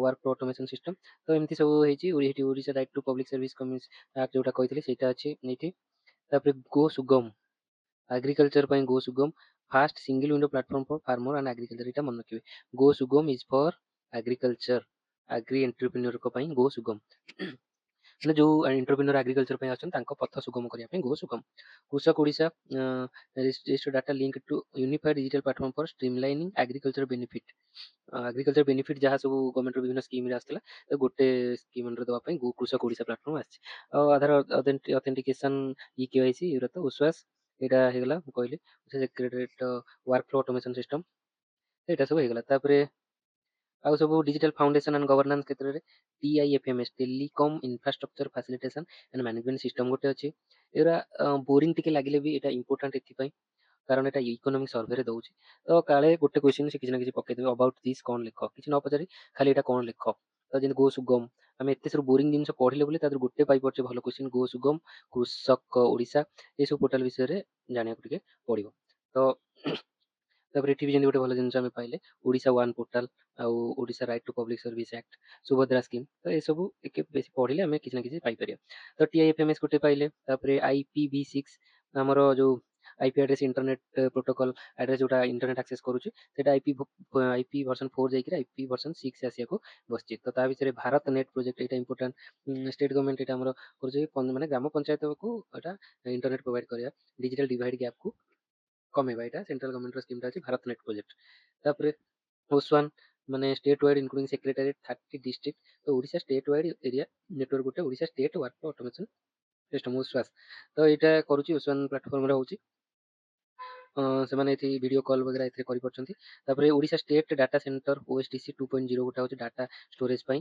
workflow automation system. ତ ଏମିତି ସବୁ ହେଇଛି। ଏଠି Odisha right to public service commission act ଯୋଉଟା କହିଥିଲି ସେଇଟା ଅଛି ଏଇଠି। ତାପରେ ଗୋ ସୁଗମ एग्रीकल्चर ପାଇଁ Go Sugam fast single window platform for farmer and agriculture एटा मन रखिबे। Go Sugam is for agriculture agri entrepreneur को ପାଇଁ गो सुगम ମାନେ ଯୋଉ ଏଣ୍ଟରପ୍ରେନ୍योर एग्रीकल्चर ପାଇଁ ଅଛନ୍ତି ତାଙ୍କ ପଥ ସୁଗମ କରିବା ପାଇଁ Go Sugam. Krushak Odisha register data link to unified digital platform for streamlining agriculture benefit. Agriculture benefit जहाँ सब गवर्नमेंट विभिन्न स्कीम रे आस्थिला तो गोटे स्कीम रे दवा ପାଇଁ कृषक ओडिशा प्लेटफॉर्म आछि। आधार ऑथेंटिकेशन EKYC एरा तो विश्वास एटा हेगला कहली secretariat work flow automation system एटा सब हेगला। तापरे आउ सब डिजिटल फाउंडेशन एंड गवर्नेंस क्षेत्र में TIFMS telecom infrastructure facilitation and management system गोटे अच्छी। एरा बोरिंग टिके लगिले भी एटा इंपोर्टेंट एथि कारण एटा इकोनॉमिक सर्वे रे दउची। तो काले गोटे क्वेश्चन से किछि ना किछि पके देबे अबाउट दिस कोन लिख किछि न पचारि खाली एटा कोन लिख। तो जेन गो सुगम आम एते सब बोरिंग जिनस पढ़िले बोली तादर गोटे पाई परछे भलो क्वेश्चन गो सुगम कृषक ओडिशा ए सब पोर्टल विषय रे जानिया टिके पड़िबो। तो तापर एठी भी जेन गोटे भलो जिनस आमे पाइले ओडिशा वन पोर्टल आउ Odisha right to public service act Subhadra scheme. तो ए सब एके बेसी पढ़िले आमे किछि ना किछि पाई परिया। तो TIFMS गोटे पाइले। तापर IPv6 हमरो जो IP address internet protocol address जोटा इंटरनेट एक्सेस करूची सेटा IP वर्जन 4 जाई कि IP वर्जन 6 आसिया को बसची। तो ता विषय भारत नेट प्रोजेक्ट एटा इंपोर्टेंट स्टेट गवर्नमेंट एटा हमरो करूची माने ग्राम पंचायत को एटा इंटरनेट प्रोवाइड करिया डिजिटल डिवाइड गैप को कमेबा एटा सेंट्रल गवर्नमेंट रो स्कीम ता अछि भारत नेट प्रोजेक्ट। तापर ओसवान माने state wide including secretariat 30 district. तो Odisha state wide area network गोटे Odisha state work automation system ओसवास। तो एटा करूची ओसवान प्लेटफॉर्म रे होची ସେମାନେ ଏଠି ଭିଡ଼ିଓ କଲ୍ वगैरह ଏଥିରେ କରିପାରୁଛନ୍ତି। ତାପରେ Odisha state data centre OSTC 2.0 ଗୋଟେ ହେଉଛି ଡାଟା ଷ୍ଟୋରେଜ ପାଇଁ।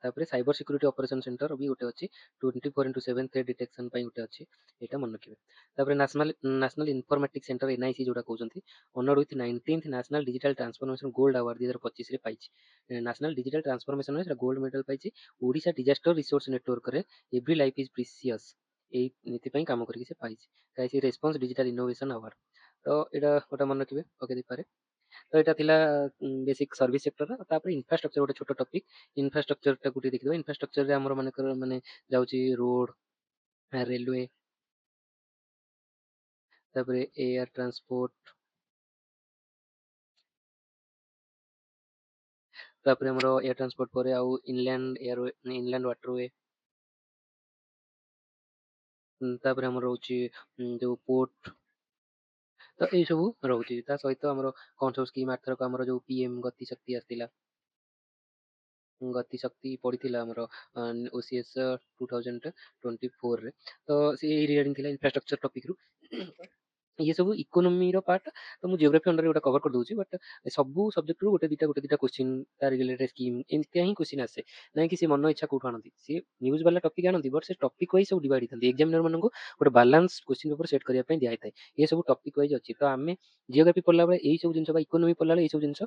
ତାପରେ ସାଇबर ସିକ୍ୟୁରିଟି ଅପରେସନ ସେଣ୍ଟର ବି ଗୋଟେ ଅଛି 24/7 ଥ୍ରେଟ୍ ଡିଟେକ୍ସନ ପାଇଁ ଗୋଟେ ଅଛି ଏଇଟା ମନେ ରଖିବେ। ତାପରେ ନ୍ୟାସନାଲ ଇନଫର୍ମେଟିକ୍ସ ସେଣ୍ଟର NIC ଯୋଉଟା କହୁଛନ୍ତି honoured with 19th national digital transformation gold award 2025 ରେ ପାଇଛି। ନ୍ୟାସନାଲ ଡିଜିଟାଲ ଟ୍ରାନ୍ସଫରମେସନ ରେ ଗୋଲ୍ଡ ମେଡାଲ ପାଇଛି। ଓଡ଼ିଶା ଡିଜାଷ୍ଟର ରିସୋର୍ସ ନେଟୱାର୍କରେ ଏଭ୍ରି ଲାଇଫ୍ ଇଜ୍ ପ୍ରିସିୟସ୍ ଏଇ ନୀତି ପାଇଁ କାମ କରିକି ସେ ପାଇଛି। ପାଇଛି ରେସ୍ପନ୍ସ ଡିଜିଟାଲ ଇନୋଭେସନ ଆୱାର୍ଡ। तो एटा गोटे मन रखिए पके पारे। तो यहाँ थिला बेसिक सर्विस सेक्टर। तापर इंफ्रास्ट्रक्चर गोटे छोट टॉपिक इंफ्रास्ट्रक्चर टा गोटे देखिए। इंफ्रास्ट्रक्चर रे हमर मानकर माने जाउची रोड रेलवे तापर एयर ट्रांसपोर्ट तापर हमर एयर ट्रांसपोर्ट परे आउ इनलैंड एयर इनलैंड वाटरवे तापर हमर रहउची जो पोर्ट। तो ये सब रोचे सहित आम कौन सब स्कीम आर्थर आम जो PM गति शक्ति आसला गति शक्ति पड़ता आमर OCS 2024 रे। तो से रिगार्डिंग इंफ्रास्ट्रक्चर टॉपिक रु ये सब इकोनॉमी रो पार्ट। तो मु जियोग्राफी अंडर गोटा कवर कर दूची बट सब सब्जेक्ट रु गोटे दिटा क्वेश्चन तार रिलेटेड स्कीम एमती ही क्वेश्चन आसे ना कि से मन इच्छा कोठा आनती से न्यूज वाला टॉपिक आनती बट से टॉपिक वाइज सब डिवाइड होती एग्जामिनर मानन को गोटे बैलेंस क्वेश्चन पेपर सेट करिया पई दिया थाए। ये सब टॉपिक वाइज अछि। तो आमे जियोग्राफी पढ़ला बेले एई सब जिंस बा इकोनॉमी पढ़ला बेले एई सब जिंस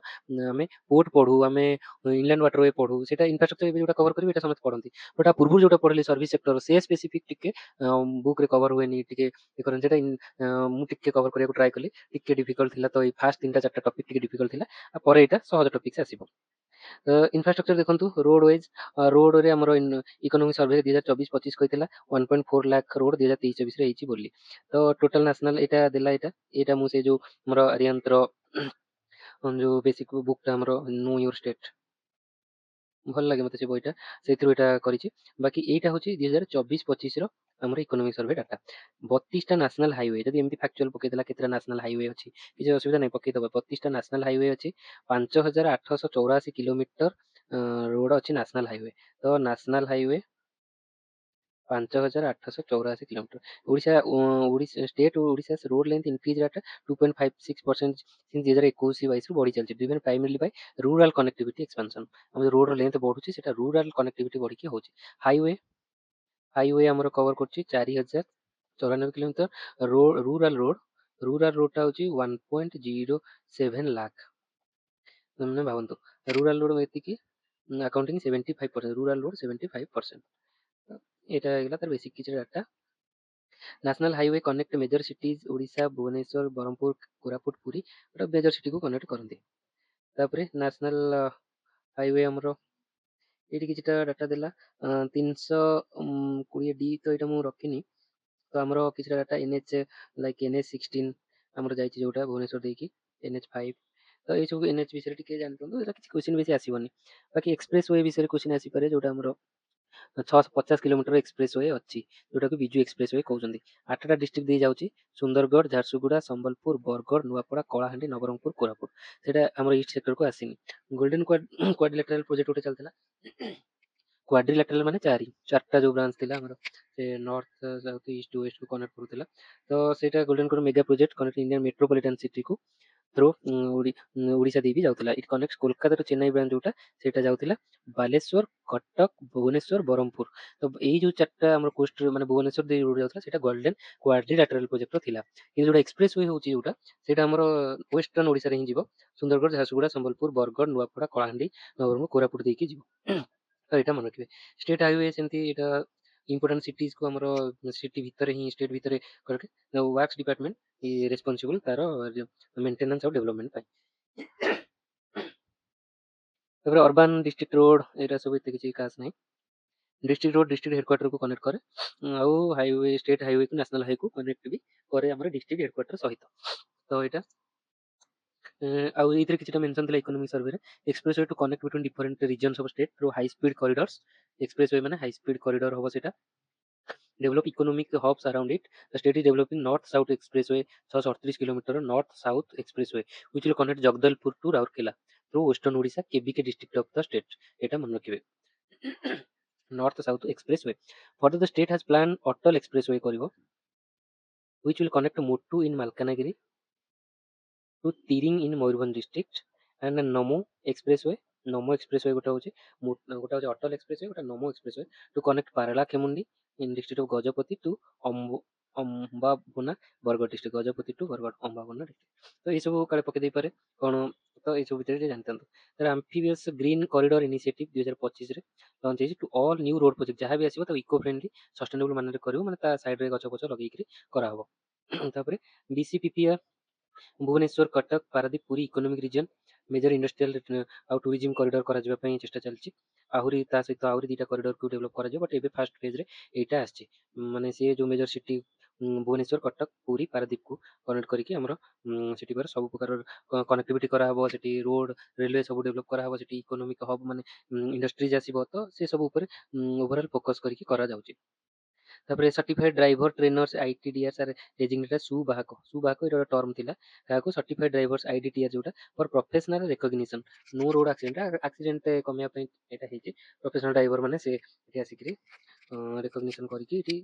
आमे पोर्ट पढू आमे इनलैंड वाटरवे पढू सेटा इंफ्रास्ट्रक्चर जोटा कवर करबे एटा समझ पढ़ंती बट आ पूर्व जोटा पढ़ले सर्विस सेक्टर से स्पेसिफिक टिके बुक रे कवर हुएनी टिके करन सेटा मु टिके कवर करिया ट्राई कली टिके डिफिकल्ट थिला। तो फास्ट 3-4 टॉपिक टिके डिफिकल्ट थिला आ परे एटा सहज टॉपिक से आसीबो। इंफ्रास्ट्रक्चर देखंतु रोडवेज रोड रे हमर इकोनॉमिक सर्वे 2024-25 कहितला 1.4 लाख रोड 2023-24 रे हिची बोली। तो टोटल नेशनल एटा देला एटा मु से जो हमर अरियंत्र जो बेसिक बुक टा हमर नो योर स्टेट भल लगे मते से बइटा सेथिरु एटा करिछि। बाकी एटा होछि 2024-25 रो हमर इकोनॉमिक सर्वे डाटा 32 टा नेशनल हाईवे जदि एमती फैक्चुअल पके देला केतरा नेशनल हाईवे अछि किछ असुविधा नै पके दबा 32 टा नेशनल हाईवे अछि 5884 किलोमीटर रोड अछि नेशनल हाईवे। तो national highway 5884 kilometre. Odisha state Odisha road length increase at 2.56% since 2021-22 बढ़ी चलती driven primarily bye rural connectivity expansion. हम रोड लेंथ बढ़ुची सेटा रूरल कनेक्टिविटी बढ़ी होची। हाईवे हाईवे हमर कवर करची 4094 किलोमीटर। रूरल रोडटा होची 1.07 लाख। ମାନେ ଭାବନ୍ତୁ rural road ଏତିକି accounting 75%, rural road 75%। ଏଇଟା ହେଇଗଲା ତାର ବେସିକ୍ କିଛି data. National highway connect major cities Odisha, Bhubaneswar, Brahmapur, Koraput, Puri ଗୋଟେ ମେଜର ସିଟିକୁ କନେକ୍ଟ କରନ୍ତି। ତାପରେ ନ୍ୟାସନାଲ ହାଇୱେ ଆମର ଏଇଠି କିଛିଟା ଡାଟା ଦେଲା 320D ତ ଏଇଟା ମୁଁ ରଖିନି। ତ ଆମର କିଛିଟା ଡାଟା NH ଲାଇକ୍ NH16 ଆମର ଯାଇଛି ଯୋଉଟା ଭୁବନେଶ୍ୱର ଦେଇକି NH5। ତ ଏଇ ସବୁ NH ବିଷୟରେ ଟିକେ ଜାଣିଦିଅନ୍ତୁ, ଏଇଟା କିଛି କ୍ୱେଶ୍ଚିନ୍ ବେଶୀ ଆସିବନି। ବାକି ଏକ୍ସପ୍ରେସ୍ ୱେ ବିଷୟରେ କ୍ୱେଶ୍ଚିନ୍ ଆସିପାରେ ଯୋଉଟା ଆମର 650 କିଲୋମିଟର ଏକ୍ସପ୍ରେସ୍ ୱେ ଅଛି ଯୋଉଟାକୁ ବିଜୁ ଏକ୍ସପ୍ରେସ୍ ୱେ କହୁଛନ୍ତି। 8ଟା ଡିଷ୍ଟ୍ରିକ୍ଟ ଦେଇ ଯାଉଛି ସୁନ୍ଦରଗଡ଼, ଝାରସୁଗୁଡ଼ା, ସମ୍ବଲପୁର, ବରଗଡ଼, ନୂଆପଡ଼ା, କଳାହାଣ୍ଡି, ନବରଙ୍ଗପୁର, କୋରାପୁଟ। ସେଇଟା ଆମର ଇଷ୍ଟ ସେକ୍ଟରକୁ ଆସିନି। ଗୋଲ୍ଡେନ କ୍ୱାଡ୍ରିଲାଟେରାଲ ପ୍ରୋଜେକ୍ଟ ଗୋଟେ ଚାଲିଥିଲା। କ୍ୱାଡ୍ରିଲାଟେରାଲ ମାନେ ଚାରିଟା ଯୋଉ ବ୍ରାଞ୍ଚ ଥିଲା ଆମର ସେ ନର୍ଥ ସାଉଥ ଇଷ୍ଟ ୱେଷ୍ଟକୁ କନେକ୍ଟ କରୁଥିଲା। ତ ସେଇଟା golden quad mega project connect Indian metropolitan ସିଟିକୁ थ्रू ओडिशा देवी जाउथला। It connects Kolkata to Chennai branch जोटा सेटा जाउथला बालेश्वर, कटक, भुवनेश्वर, ब्रह्मपुर। तो एई जो चारटा हमर कोस्ट माने भुवनेश्वर दे रोड जाउथला सेटा गोल्डन क्वाड्रिलैटरल प्रोजेक्ट थिला। इ जोटा एक्सप्रेस वे होची जोटा सेटा हमर वेस्टर्न ओडिशा रे ही जीवो सुंदरगढ़, झारसुगुड़ा, संबलपुर, बरगढ़, नुआपड़ा, कलाहांडी, नवरंगपुर, कोरापुट देकी जीवो। तो एटा मन रखिबे। स्टेट हाईवे सेमती एटा इंपोर्टेंट सिटीज को हमर सिटी भीतर ही स्टेट भीतर करके वर्क्स डिपार्टमेंट रेस्पॉन्सिबल तार मेंटेनेंस और डेवलपमेंट पाई। तापर अर्बन डिस्ट्रिक्ट रोड एटा सब एते किछि खास नहीं। डिस्ट्रिक्ट रोड डिस्ट्रिक्ट हेडक्वार्टर को कनेक्ट करे आउ हाईवे स्टेट हाईवे को नेशनल हाईवे को कनेक्ट भी करे हमर डिस्ट्रिक्ट हेडक्वार्टर सहित। तो एटा आउ एथरे किछटा मेंशन थिला इकोनॉमिक सर्वे रे expressway to connect between different regions of state through high speed corridors. Expressway माने हाई स्पीड कॉरिडोर होबो सेटा। develop economic hubs around it. The state is developing north-south expressway 638 km north-south expressway which will connect Jagdalpur to Rourkela through western Odisha KBK district of the state. এটা মনে রাখিবে। north-south expressway. Further, the state has planned Atal expressway করিব which will connect Mottu in Malkanagiri to Tiring in Mayurbhanj district and Namo expressway. Namo expressway गोटा होची Atal expressway गोटा Namo expressway to connect Parala Kemundi in district of Gajapati to Ambabhona Bargarh district Gajapati to Bargarh Ambabhona district. तो ये सब काले पके दे पारे कोन। तो ये सब भितर जानते तर एम्फिबियस ग्रीन कॉरिडोर इनिशिएटिव 2025 रे लॉन्च होई to all new road project जहां भी आसीबो तो इको फ्रेंडली सस्टेनेबल माने करियो माने ता साइड रे गछ गछ लगेई करी करा हबो। तापरे BCPPR Bhubaneswar, Cuttack, Paradip, Puri economic region major industrial आउ टूरिज्म कॉरिडोर करा जिबा पई चेष्टा चलची। आहुरी ता सहित आहुरी दीटा कॉरिडोर को डेवलप करा जियो बट एबे फर्स्ट फेज रे एटा आछि माने से जो मेजर सिटी भुवनेश्वर, कटक, पुरी, पारादीप को कनेक्ट करके हमर सिटी पर सब प्रकार कनेक्टिविटी करा हबो। सिटी रोड रेलवे सब डेवलप करा हबो। सिटी इकोनॉमिक हब माने इंडस्ट्रीज आसीबो तो से सब ऊपर ओवरऑल फोकस करके करा जाउची। तापरे certified driver trainers ITDR are designated सुबाहको एटा टर्म थिला काको सर्टिफाइड ड्राइवर्स आईडीटीआर जोटा for professional recognition no road accident कमिया पई एटा हेची। प्रोफेशनल ड्राइवर माने से एठी आसिकरी रिकॉग्निशन करके एठी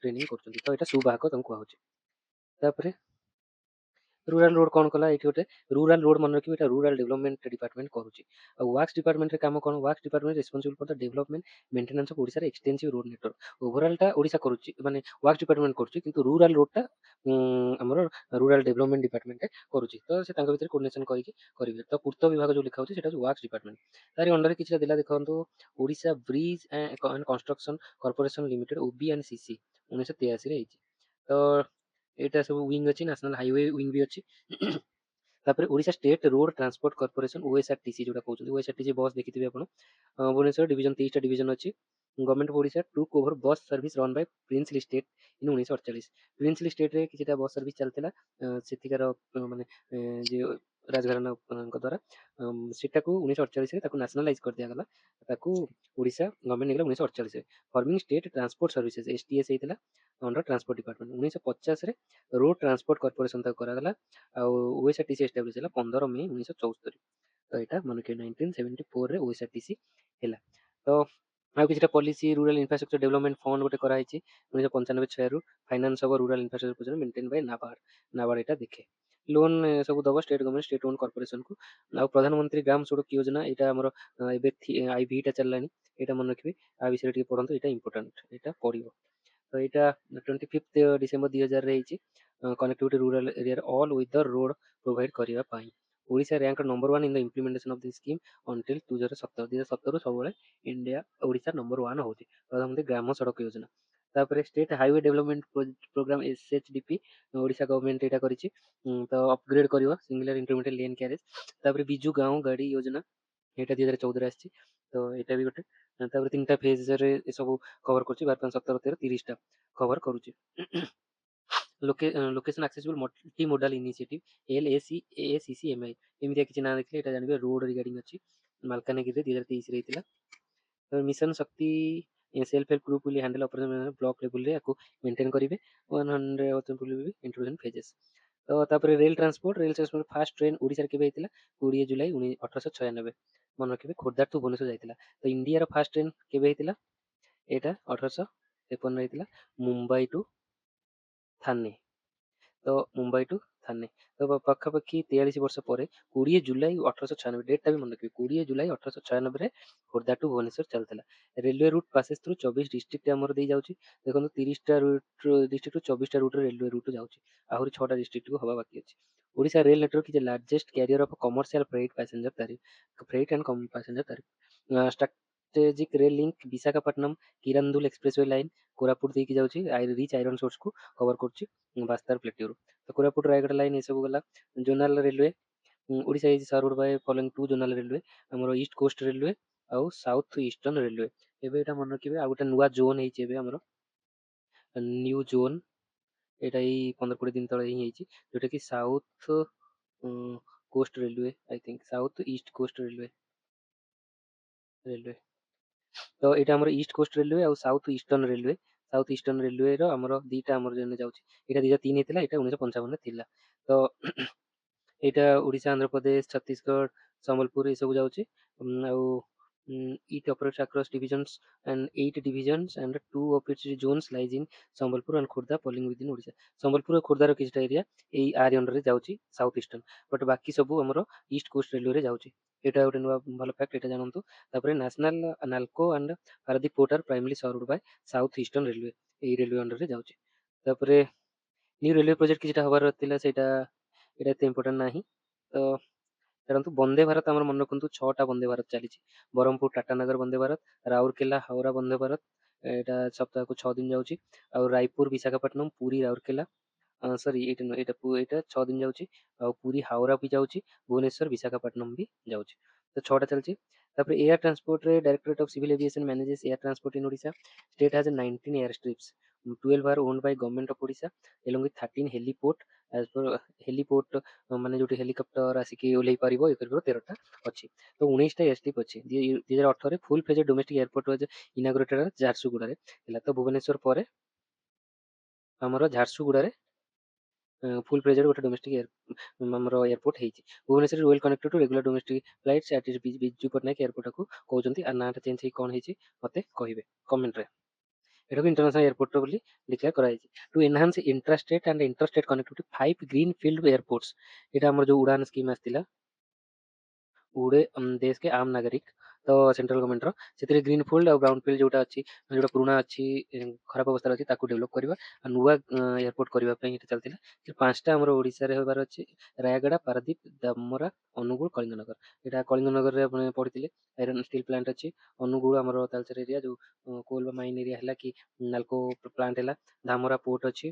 ट्रेनिंग करछथि। तो एटा सुबाहको तम को होची। तापरे रूरल रोड कौन कला एठी गोटे रूरल रोड मन रखिबे एटा रूरल डेवलपमेंट डिपार्टमेंट करूची। आ वर्क्स डिपार्टमेंट रे काम कोन works department responsible for the development maintenance of Odisha रे एक्सटेंसिव रोड नेटवर्क। ओवरऑल टा ओडिसा करूची माने वर्क्स डिपार्टमेंट करूची किंतु रूरल रोड टा हमर रूरल डेवलपमेंट डिपार्टमेंट करूची। तो से तांका भीतर कोऑर्डिनेशन करिके करिवे। तो पूर्त विभाग जो लिखा होची सेटा वर्क्स डिपार्टमेंट तारि अंडर किछटा दिला देखंतु Odisha bridge and construction corporation limited O B and C C 1983 रे ହେଇଛି। तो एटा सब विंग अछि नेशनल हाईवे विंग भी अछि। तापर Odisha state road transport corporation OSRTC जोटा कहउछथि ओएसआरटीसी बस देखिथिबे आपण भुवनेश्वर डिवीजन 23 टा डिवीजन अछि। Government of Odisha took over bus service run by princely state in 1948। Princely state रे किछटा बस सर्विस चलतिला सेतिकार माने जे राजघराना द्वारा सेटा को 1948 रे ताको नेशनलाइज कर दिया गला। ताको ओडिशा गवर्नमेंट नेगला 1948 रे forming state transport services STS हेतिला अंडर ट्रांसपोर्ट डिपार्टमेंट। 1950 रे रोड ट्रांसपोर्ट कॉर्पोरेशन ताको करा गला आ ओएसआरटीसी एस्टैब्लिश होला 15 मई 1974। तो एटा मन के 1974 रे ओएसआरटीसी हैला। तो ଆଉ କିଛିଟା policy rural infrastructure development fund ଗୋଟେ କରାହେଇଛି 1995-96 ଫାଇନାନ୍ସ ହବ rural infrastructure project maintain Bai NABARD ଏଇଟା ଦେଖେ ଲୋନ୍ ସବୁ ଦବ ଷ୍ଟେଟ୍ ଗଭର୍ଣ୍ଣମେଣ୍ଟ ଷ୍ଟେଟ୍ ଓନ୍ କର୍ପୋରେସନକୁ। ଆଉ ପ୍ରଧାନମନ୍ତ୍ରୀ ଗ୍ରାମ ସଡ଼କ ଯୋଜନା ଏଇଟା ଆମର ଏବେ ଆଇଭିଟା ଚାଲିଲାଣି, ଏଇଟା ମନେ ରଖିବେ, ଆ ବିଷୟରେ ଟିକେ ପଢ଼ନ୍ତୁ, ଏଇଟା ଇମ୍ପୋର୍ଟାଣ୍ଟ, ଏଇଟା ପଡ଼ିବ। ତ ଏଇଟା 25 ଡିସେମ୍ବର 2000ରେ ହେଇଛି କନେକ୍ଟିଭିଟି ରୁରାଲ୍ ଏରିଆରେ ଅଲ୍ ୱେଦର ରୋଡ୍ ପ୍ରୋଭାଇଡ୍ କରିବା ପାଇଁ। Odisha rank number 1 in the implementation of this scheme until 2017 ସବୁବେଳେ ଇଣ୍ଡିଆ ଓଡ଼ିଶା ନମ୍ବର 1 ହେଉଛି ପ୍ରଧାନମନ୍ତ୍ରୀ ଗ୍ରାମ ସଡ଼କ ଯୋଜନା। ତାପରେ state highway development programme SHDP Odisha government ଏଇଟା କରିଛି, ତ ଅପଗ୍ରେଡ୍ କରିବ ସିଙ୍ଗୁଲାର ଇଣ୍ଟରମିଡ଼ିଏଟ୍ ଲେନ୍ କ୍ୟାରେଜ। ତାପରେ ବିଜୁ ଗାଁଓ ଗାଡ଼ି ଯୋଜନା ଏଇଟା 2014ରେ ଆସିଛି, ତ ଏଇଟା ବି ଗୋଟେ। ତାପରେ 3ଟା ଫେଜ୍ରେ ଏସବୁ କଭର କରୁଛି, 12, 5, 17, 13, 30ଟା କଭର କରୁଛି। Location accessible multi modal initiative LACCMI ଏମିତିଆ କିଛି ନାଁ ଦେଖିଲେ ଏଇଟା ଜାଣିବେ ରୋଡ୍ ରିଗାର୍ଡିଂ ଅଛି, ମାଲକାନଗିରିରେ 2023ରେ ହେଇଥିଲା। Mission Shakti self help group will handle operation block ଲେଭେଲରେ ଆକୁ ମେଣ୍ଟେନ୍ କରିବେ 100 ଇଣ୍ଟ୍ରୋଡକ୍ସନ୍ ଫେଜେସ୍। ତ ତାପରେ ରେଲ୍ ଟ୍ରାନ୍ସପୋର୍ଟ ଫାଷ୍ଟ ଟ୍ରେନ୍ ଓଡ଼ିଶାରେ କେବେ ହେଇଥିଲା? 20 ଜୁଲାଇ 1896, ମନେ ରଖିବେ, ଖୋର୍ଦ୍ଧା ଟୁ ଭୁବନେଶ୍ୱର ଯାଇଥିଲା। ତ ଇଣ୍ଡିଆର ଫାଷ୍ଟ ଟ୍ରେନ୍ କେବେ ହେଇଥିଲା? ଏଇଟା 1853 ହେଇଥିଲା, ମୁମ୍ବାଇ ଟୁ ଥାନେ। ତ ମୁମ୍ବାଇ ଟୁ ଥାନେ, ତ ପାଖାପାଖି 43 ବର୍ଷ ପରେ 20 ଜୁଲାଇ 1896, ଡେଟ୍ଟା ବି ମନେ ରଖିବେ, 20 ଜୁଲାଇ 1896ରେ ଖୋର୍ଦ୍ଧା ଟୁ ଭୁବନେଶ୍ୱର ଚାଲିଥିଲା। Railway route passes through 24 district ଆମର ଦେଇ ଯାଉଛି, ଦେଖନ୍ତୁ 30ଟା ଡିଷ୍ଟ୍ରିକ୍ଟରୁ 24ଟା ରୁଟ୍ରେ ରେଲୱେ ରୁଟ୍ ଯାଉଛି, ଆହୁରି 6ଟା ଡିଷ୍ଟ୍ରିକ୍ଟକୁ ହବା ବାକି ଅଛି। Odisha rail network is largest carrier of commercial freight passenger tariff, freight and passenger tariff. Strategic rail link Visakhapatnam Kirandul expressway line Koraput ଦେଇକି ଯାଉଛି, ରିଚ୍ ଆଇରନ୍ ସୋର୍ସକୁ କଭର କରୁଛି ବାସ୍ତାର ପ୍ଲେଟ୍ୟୁରୁ। ତ କୋରାପୁଟ ରାୟଗଡ଼ା ଲାଇନ୍ ଏସବୁ ଗଲା। Zonal railway Odisha is served Bai following 2 zonal railway, ଆମର ଇଷ୍ଟ କୋଷ୍ଟ ରେଲୱେ ଆଉ south eastern railway. ଏବେ ଏଇଟା ମନେ ରଖିବେ, ଆଉ ଗୋଟେ ନୂଆ ଜୋନ୍ ହେଇଛି ଏବେ ଆମର, ନ୍ୟୁ ଜୋନ୍, ଏଇଟା ଏଇ 15-20 ଦିନ ତଳେ ହିଁ ହେଇଛି, ଯୋଉଟାକି south coast railway, I think south east coast railway. ତ ଏଇଟା ଆମର ଇଷ୍ଟ କୋଷ୍ଟ ରେଲୱେ ଆଉ south eastern railway. South eastern ରେଲୱେର ଆମର ଦିଟା ଆମର ଜଣେ ଯାଉଛି, ଏଇଟା 2003 ହେଇଥିଲା, ଏଇଟା 1955ରେ ଥିଲା। ତ ଏଇଟା ଓଡ଼ିଶା, ଆନ୍ଧ୍ରପ୍ରଦେଶ, ଛତିଶଗଡ଼, ସମ୍ବଲପୁର ଏସବୁ ଯାଉଛି। ଆଉ it operates across divisions and 8 divisions and 2 of its zones lies in Sambalpur and Khordha falling within Odisha. Sambalpur ଓ ଖୋର୍ଦ୍ଧାର କିଛିଟା ଏରିଆ ଏଇ ଆରି ଅଣ୍ଡରରେ ଯାଉଛି ସାଉଥ ଇଷ୍ଟର୍ଣ୍ଣ, ବଟ୍ ବାକି ସବୁ ଆମର ଇଷ୍ଟ କୋଷ୍ଟ ରେଲୱେରେ ଯାଉଛି। ଏଇଟା ଗୋଟେ ନୂଆ ଭଲ ଫ୍ୟାକ୍ଟ, ଏଇଟା ଜାଣନ୍ତୁ। ତାପରେ national NALCO and Paradip port are primarily served by south eastern railway, ଏଇ ରେଲୱେ ଅଣ୍ଡରରେ ଯାଉଛି। ତାପରେ ନ୍ୟୁ ରେଲୱେ ପ୍ରୋଜେକ୍ଟ କିଛିଟା ହବାର ଥିଲା, ସେଇଟା ଏଇଟା ଏତେ ଇମ୍ପୋର୍ଟାଣ୍ଟ ନାହିଁ। ତ ଛାଡ଼ନ୍ତୁ, ବନ୍ଦେ ଭାରତ ଆମର ମନେ ରଖନ୍ତୁ, 6ଟା ବନ୍ଦେ ଭାରତ ଚାଲିଛି। ବ୍ରହ୍ମପୁର ଟାଟାନଗର ବନ୍ଦେ ଭାରତ, ରାଉରକେଲା ହାୱରା ବନ୍ଦେ ଭାରତ, ଏଇଟା ସପ୍ତାହକୁ 6 ଦିନ ଯାଉଛି। ଆଉ ରାୟପୁର ବିଶାଖାପଟ୍ଟନମ, ପୁରୀ ରାଉରକେଲା, ସରି ଏଇଟା ନୁହେଁ, ଏଇଟା 6 ଦିନ ଯାଉଛି। ଆଉ ପୁରୀ ହାୱରା ବି ଯାଉଛି, ଭୁବନେଶ୍ୱର ବିଶାଖାପଟ୍ଟନମ ବି ଯାଉଛି। ତ 6ଟା ଚାଲିଛି। ତାପରେ ଏୟାର ଟ୍ରାନ୍ସପୋର୍ଟରେ directorate of civil aviation manages air transport in Odisha. State has 19 airstrips, 12 are owned by government of Odisha along with 13 heliport as per heliport, ମାନେ ଯୋଉଠି ହେଲିକପ୍ଟର ଆସିକି ଓହ୍ଲେଇ ପାରିବ, ଏ କରିବ 13ଟା ଅଛି। ତ 19ଟା ଏୟାର ଷ୍ଟ୍ରିପ୍ ଅଛି। 2018ରେ ଫୁଲ୍ ଫ୍ଲେଜେଡ୍ ଡୋମେଷ୍ଟିକ୍ ଏୟାରପୋର୍ଟ ଇନାଗୁରେଟେଡ୍ ଝାରସୁଗୁଡ଼ାରେ ହେଲା। ତ ଭୁବନେଶ୍ୱର ପରେ ଆମର ଝାରସୁଗୁଡ଼ାରେ ଫୁଲ୍ ଫ୍ଲେଜେଡ୍ ଗୋଟେ ଡୋମେଷ୍ଟିକ୍ ଆମର ଏୟାରପୋର୍ଟ ହେଇଛି। ଭୁବନେଶ୍ୱରରେ well connected to regular domestic flights at Biju Patnaik ଏୟାରପୋର୍ଟକୁ କହୁଛନ୍ତି, ଆଉ ନାଁଟା ଚେଞ୍ଜ ହେଇ କ'ଣ ହେଇଛି ମୋତେ କହିବେ କମେଣ୍ଟରେ। ଏଟାକୁ ଇଣ୍ଟରନ୍ୟାସନାଲ ଏୟାରପୋର୍ଟ ବୋଲି ଡିକ୍ଲେୟାର କରାଯାଇଛି। To enhance intrastate and interstate connectivity 5 greenfield airports, ଏଇଟା ଆମର ଯୋଉ ଉଡ଼ାନ ସ୍କିମ୍ ଆସିଥିଲା, ଉଡ଼େ ଦେଶ କେ ଆମ୍ ନାଗରିକ, ତ ସେଣ୍ଟ୍ରାଲ ଗଭର୍ଣ୍ଣମେଣ୍ଟର, ସେଥିରେ ଗ୍ରୀନ୍ ଫିଲ୍ଡ ଆଉ ବ୍ରାଉନ୍ ଫିଲ୍ଡ ଯୋଉଟା ଅଛି, ଯୋଉଟା ପୁରୁଣା ଅଛି, ଖରାପ ଅବସ୍ଥାରେ ଅଛି, ତାକୁ ଡେଭଲପ୍ କରିବା ଆଉ ନୂଆ ଏୟାରପୋର୍ଟ କରିବା ପାଇଁ ଏଇଟା ଚାଲିଥିଲା। 5ଟା ଆମର ଓଡ଼ିଶାରେ ହେବାର ଅଛି, ରାୟଗଡ଼ା, ପାରାଦୀପ, ଧାମରା, ଅନୁଗୁଳ, କଳିଙ୍ଗନଗର। ଏଇଟା କଳିଙ୍ଗନଗରରେ ଆପଣ ପଢ଼ିଥିଲେ, ଆଇରନ୍ ଷ୍ଟିଲ୍ ପ୍ଲାଣ୍ଟ ଅଛି। ଅନୁଗୁଳ ଆମର ତାଲଚେର ଏରିଆ, ଯୋଉ କୋଲ ବା ମାଇନ୍ ଏରିଆ ହେଲା, କି ନାଲକୋ ପ୍ଲାଣ୍ଟ ହେଲା। ଧାମରା ପୋର୍ଟ ଅଛି,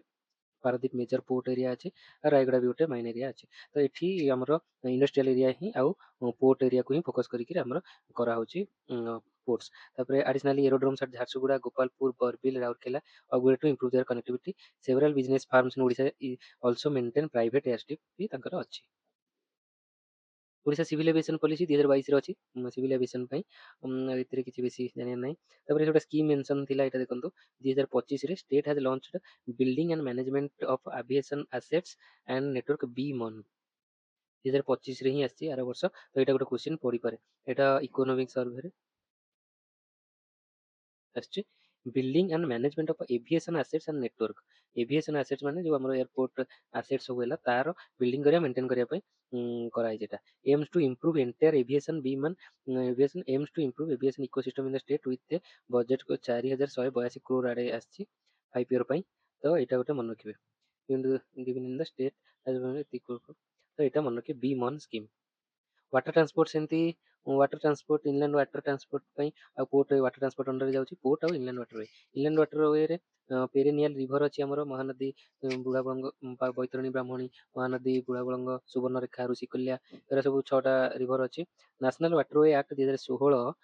ପାରାଦୀପ ମେଜର ପୋର୍ଟ ଏରିଆ ଅଛି, ଆଉ ରାୟଗଡ଼ା ବି ଗୋଟେ ମାଇନ୍ ଏରିଆ ଅଛି। ତ ଏଠି ଆମର ଇଣ୍ଡଷ୍ଟ୍ରିଆଲ ଏରିଆ ହିଁ ଆଉ ପୋର୍ଟ ଏରିଆକୁ ହିଁ ଫୋକସ୍ କରିକି ଆମର କରାହେଉଛି ପୋର୍ଟସ୍। ତାପରେ additionally aerodromes at Jharsuguda, Gopalpur, Barbil, Rourkela upgrade to improve their connectivity. Several business firms in Odisha also maintain private airstrip ବି ତାଙ୍କର ଅଛି। ଓଡ଼ିଶା ସିଭିଲ୍ ଏଭିଏସନ୍ ପଲିସି 2022ରେ ଅଛି, ସିଭିଲ୍ ଏଭିଏସନ୍ ପାଇଁ ଏଥିରେ କିଛି ବେଶୀ ଜାଣିବାର ନାହିଁ। ତାପରେ ଗୋଟେ ସ୍କିମ୍ ମେନସନ୍ ଥିଲା, ଏଇଟା ଦେଖନ୍ତୁ, 2025ରେ state has launched building and management of aviation assets and network B-MON। 2025ରେ ହିଁ ଆସିଛି, ଆର ବର୍ଷ। ତ ଏଇଟା ଗୋଟେ କ୍ୱେଶ୍ଚିନ୍ ପଡ଼ିପାରେ, ଏଇଟା ଇକୋନୋମିକ୍ ସର୍ଭେରେ आसछि building and management of aviation assets and network. Aviation assets माने जो हमर एयरपोर्ट एसेट्स सब हैला तार बिल्डिंग करिया मेंटेन करिया पई करा जेटा aims to improve entire aviation BMON aviation aims to improve aviation ecosystem in the state with budget को 4182 करोड़ आड़े आसछि 5 ईयर पई। तो एटा गोटे मन रखिबे गिवन इन द स्टेट तो एटा मन रखिबे B MON scheme. Water transport सेमती water transport inland water transport पई आ पोर्ट वाटर ट्रांसपोर्ट अंडर जाउची पोर्ट आ इनलैंड वाटर वे रे पेरिनियल रिवर अछि हमरो महानदी बुढ़ाबंग बैतरणी ब्राह्मणी महानदी बुढ़ाबंग सुवर्णरेखा ऋषिकुल्या एरा सब 6टा रिवर अछि। नेशनल वाटरवे एक्ट 2016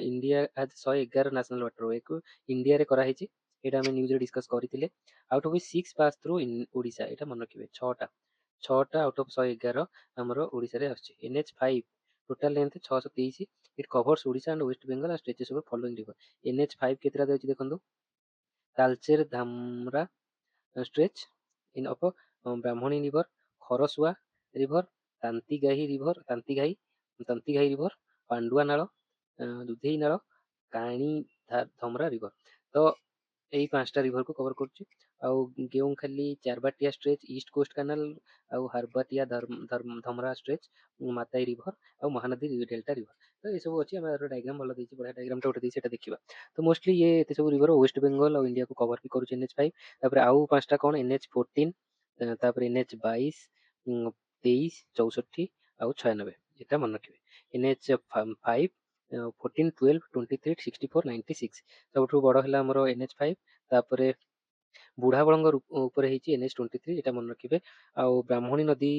इंडिया आज 111 नेशनल वाटरवे को इंडिया रे करा हेछि। एटा हम न्यूज रे डिस्कस करिथिले। Out of 6 pass through in Odisha एटा मन रखिबे 6टा आउट ऑफ 111 हमरो ओडिसा रे आछि। NH5 total length 623 it covers Odisha and west Bengal and stretches over following river. NH5 केतरा देछि देखंतु Talcher Dhamra stretch in upper Brahmani river, Khorasua river, Tantighai river, Pandua नाଳ, दुधेई नाଳ, काणी धमरा रिवर। तो यही 5टा रिवर को कवर करुच्ची। आउ गेउखाली चारबाटिया स्ट्रेच ईस्ट कोस्ट कैनाल आउ हारबाटिया धमरा स्ट्रेच माताई रिवर आउ महानदी डेल्टा रिवर। तो ये सब अच्छी डायग्राम भल देछि बढ़िया डायग्राम टा गोटे सेटा देखिबा। तो मोस्टली ये एते सब रिवर वेस्ट बेंगल और इंडिया को कवर भी करूछ NH5। तापर आउ 5टा कोन NH14 तापर NH22 23 64 आउ 96 एटा मन रखिबे। NH5 14 12 23 64 96 सबठु बड़ हला हमरो NH5। तापर बुढ़ाबलंग ऊपर ହେଇଛି NH23 ଏଟା ମନେ ରଖିବେ। ଆଉ ବ୍ରାହ୍ମଣୀ ନଦୀ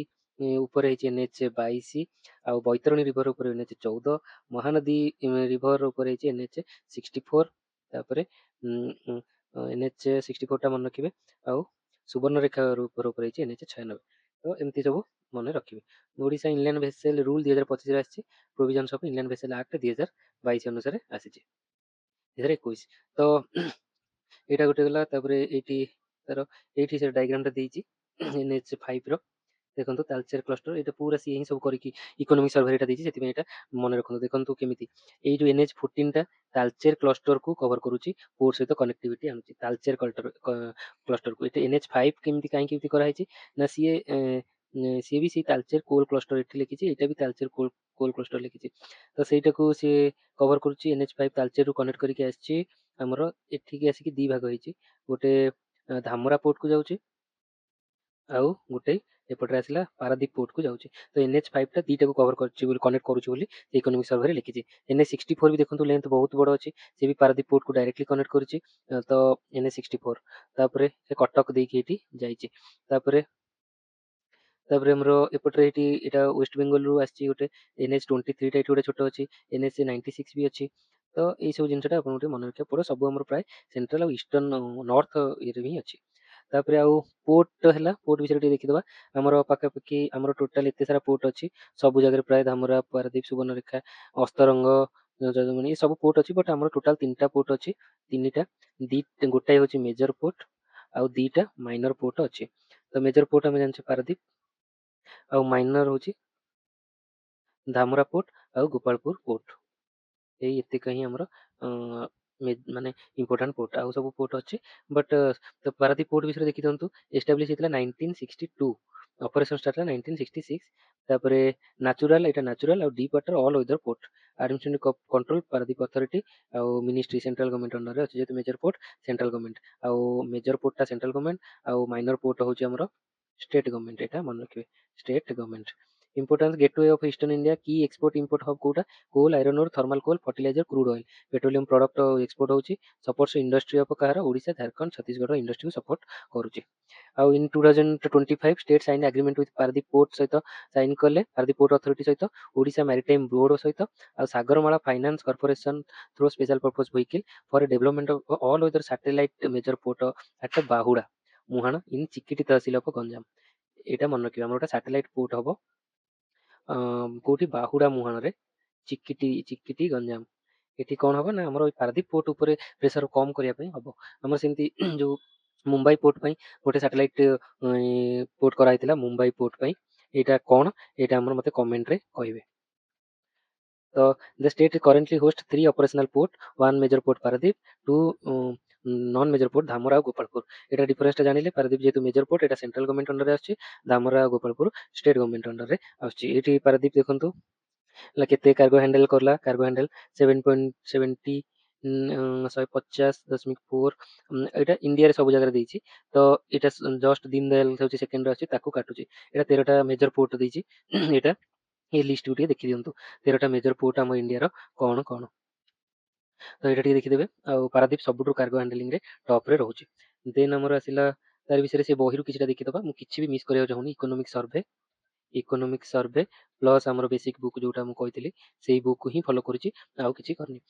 ଉପରେ ହେଇଛି NH22 ଆଉ ବୈତରଣୀ ରିଭର ଉପରେ NH14 ମହାନଦୀ ରିଭର ଉପରେ ହେଇଛି NH64 ତାପରେ NH64 ଟା ମନେ ରଖିବେ। ଆଉ ସୁବର୍ଣ୍ଣରେଖା ରିଭର ଉପରେ ହେଇଛି NH96। ତ ଏମିତି ସବୁ ମନେ ରଖିବେ। ଓଡ଼ିଶା ଇନଲାଣ୍ଡ ଭେସେଲ ରୁଲ 2025 ରେ ଆସିଛି ପ୍ରୋଭିଜନସ୍ ଅଫ ଇନଲାଣ୍ଡ ଭେସେଲ ଆକ୍ଟ 2022 ଅନୁସାରେ ଆସିଛି 2021। ତ ଏଇଟା ଗୋଟେ ଗଲା। ତାପରେ ଏଇଠି ତାର ଏଇଠି ସେ ଡାଇଗ୍ରାମ ଟା ଦେଇଛି NH5 ର ଦେଖନ୍ତୁ ତାଲଚେର କ୍ଲଷ୍ଟର ଏଇଟା ପୁରା ସିଏ ହିଁ ସବୁ କରିକି ଇକୋନୋମିକ ସର୍ଭେ ଏଟା ଦେଇଛି ସେଥିପାଇଁ ଏଟା ମନେ ରଖନ୍ତୁ। ଦେଖନ୍ତୁ କେମିତି ଏଇ ଯୋଉ NH14 ଟା ତାଲଚେର କ୍ଲଷ୍ଟର କୁ କଭର କରୁଛି ପୋର୍ଟ ସହିତ କନେକ୍ଟିଭିଟି ଆଣୁଛି ତାଲଚେର କ୍ଲଷ୍ଟର କୁ। ଏଠି NH5 କେମିତି କାହିଁକି ଏମିତି କରାହେଇଛି ନା ସିଏ ବି ସେଇ ତାଲଚେର କୋଲ କ୍ଲଷ୍ଟର ଏଠି ଲେଖିଛି ଏଇଟା ବି ତାଲଚେର କୋଲ କ୍ଲଷ୍ଟର ଲେଖିଛି। ତ ସେଇଟାକୁ ସିଏ କଭର କରୁଛି NH5 ତାଲଚେର ରୁ କନେକ୍ଟ କରିକି ଆସିଛି ଆମର ଏଠିକି ଆସିକି ଦି ଭାଗ ହେଇଛି ଗୋଟେ ଧାମରା ପୋର୍ଟ କୁ ଯାଉଛି ଆଉ ଗୋଟେ ଏପଟରେ ଆସିଲା ପାରାଦୀପ ପୋର୍ଟ କୁ ଯାଉଛି। ତ NH5 ଟା ଦିଟାକୁ କଭର କରୁଛି ବୋଲି କନେକ୍ଟ କରୁଛି ବୋଲି ଇକୋନୋମିକ ସର୍ଭେ ରେ ଲେଖିଛି। NH64 ବି ଦେଖନ୍ତୁ ଲେନ୍ଥ ବହୁତ ବଡ ଅଛି ସେ ବି ପାରାଦୀପ ପୋର୍ଟ କୁ ଡାଇରେକ୍ଟଲି କନେକ୍ଟ କରୁଛି। ତ NH64 ତାପରେ ସେ କଟକ ଦେଇକି ଏଠି ଯାଇଛି। ତାପରେ ଆମର ଏପଟରେ ଏଠି ଏଟା ୱେଷ୍ଟ ବେଙ୍ଗଲ ରୁ ଆସିଛି ଗୋଟେ NH23 ଟା ଏଠି ଗୋଟେ ଛୋଟ ଅଛି NH96 ବି ଅଛି। ତ ଏଇ ସବୁ ଜିନିଷଟା ଆପଣଙ୍କୁ ଟିକେ ମନେ ରଖିବାକୁ ପଡିବ। ସବୁ ଆମର ପ୍ରାୟ ସେଣ୍ଟ୍ରାଲ ଆଉ ଇଷ୍ଟର୍ନ ନର୍ଥ ଇଏରେ ହିଁ ଅଛି। ତାପରେ ଆଉ ପୋର୍ଟ ହେଲା ପୋର୍ଟ ବିଷୟରେ ଟିକେ ଦେଖିଦବା। ଆମର ପାଖାପାଖି ଆମର ଟୋଟାଲ ଏତେ ସାରା ପୋର୍ଟ ଅଛି ସବୁ ଜାଗାରେ ପ୍ରାୟ ଧାମରା ପାରାଦୀପ ସୁବର୍ଣ୍ଣରେଖା ଅସ୍ତରଙ୍ଗ ଯଦୁମଣି ଏ ସବୁ ପୋର୍ଟ ଅଛି। ବଟ୍ ଆମର ଟୋଟାଲ 3ଟା ପୋର୍ଟ ଅଛି। ତିନିଟା ଗୋଟାଏ ହଉଛି ମେଜର ପୋର୍ଟ ଆଉ 2ଟା ମାଇନର ପୋର୍ଟ ଅଛି। ତ ମେଜର ପୋର୍ଟ ଆମେ ଜାଣିଛେ ପାରାଦୀପ ଆଉ ମାଇନର ହଉଛି ଧାମରା ପୋର୍ଟ ଆଉ ଗୋପାଳପୁର ପୋର୍ଟ। ଏଇ ଏତିକ ହିଁ ଆମର ମାନେ ଇମ୍ପୋର୍ଟାଣ୍ଟ ପୋର୍ଟ ଆଉ ସବୁ ପୋର୍ଟ ଅଛି। ବଟ୍ ତ ପାରାଦୀପ ପୋର୍ଟ ବିଷୟରେ ଦେଖି ଦିଅନ୍ତୁ। ଏଷ୍ଟାବ୍ଲିଶ ହେଇଥିଲା 1962 ଅପରେସନ ଷ୍ଟାର୍ଟ ହେଲା 1966। ତାପରେ ନ୍ୟାଚୁରାଲ ଏଇଟା ନ୍ୟାଚୁରାଲ ଆଉ deep water all weather port administrative control Paradip authority ଆଉ ମିନିଷ୍ଟ୍ରି ସେଣ୍ଟ୍ରାଲ ଗଭର୍ଣ୍ଣମେଣ୍ଟ ଅଣ୍ଡରରେ ଅଛି ଯେହେତୁ ମେଜର ପୋର୍ଟ ସେଣ୍ଟ୍ରାଲ ଗଭର୍ଣ୍ଣମେଣ୍ଟ ଆଉ ମେଜର ପୋର୍ଟଟା ସେଣ୍ଟ୍ରାଲ ଗଭର୍ଣ୍ଣମେଣ୍ଟ ଆଉ ମାଇନର ପୋର୍ଟ ହଉଛି ଆମର स्टेट गवर्नमेंट एटा मन रखिए state government. Importance gateway of eastern India की एक्सपोर्ट इंपोर्ट हब कोटा coal iron ore thermal coal fertiliser crude oil petroleum product export होची सपोर्ट्स इंडस्ट्री ऑफ कहार ओडिशा झारखंड छत्तीसगढ़ इंडस्ट्री को सपोर्ट करूची। आउ in 2025 state sign agreement with Paradip port सहित sign कले Paradip port authority सहित ओडिशा मैरिटाइम बोर्ड सहित आ Sagarmala finance corporation through special purpose vehicle for development of all weather satellite major port at Bahuda Muhana in Chikiti tehsil of Ganjam. एटा मन रखिबा हमर गोटा सैटेलाइट पोर्ट हबो कोठी बाहुड़ा मुहाण रे चिकिटी गंजाम। एठी कोन हबो ना हमर पारादीप पोर्ट ऊपर प्रेशर कम करिया पई हबो। हमर सेमती जो मुंबई पोर्ट पई गोटे सैटेलाइट पोर्ट करा हितला मुंबई पोर्ट पई एटा कोन एटा हमर मते कमेंट रे कहिबे। तो the state currently host 3 operational port, 1 major port Paradip, 2 non major port Dhamra और गोपालपुर। एटा डिफरेंसटा जानिले पारादीप जेहेतु मेजर पोर्ट एटा सेंट्रल गवर्नमेंट अंडर रे आछी, धामरा और गोपालपुर स्टेट गवर्नमेंट अंडर रे आछी। एटी पारादीप देखंतु केते कार्गो हैंडल करला, कार्गो हैंडल 7.70 150.4 एटा इंडिया रे सब जगह देइछि। तो एटा जस्ट दीन दयाल होछि सेकंड रे अछि ताकू काटुछि। एटा 13टा मेजर पोर्ट देइछि एटा ये लिस्ट गुटे देखी दिंतु 13टा मेजर पोर्ट आम इंडिया कौन कौन। तो ये देखीदे आउ पारादीप सबुठ कार्गो हैंडलिंग रे टॉप रे रोचे। देन आमर आसला तार विषय से बही किसी देखीदबा मु किछि भी मिस करिया चाहूनी। इकोनॉमिक सर्वे प्लस आमर बेसिक बुक जोटा मु कहितली सेही बुक को ही फॉलो करूची आउ किछि करनी।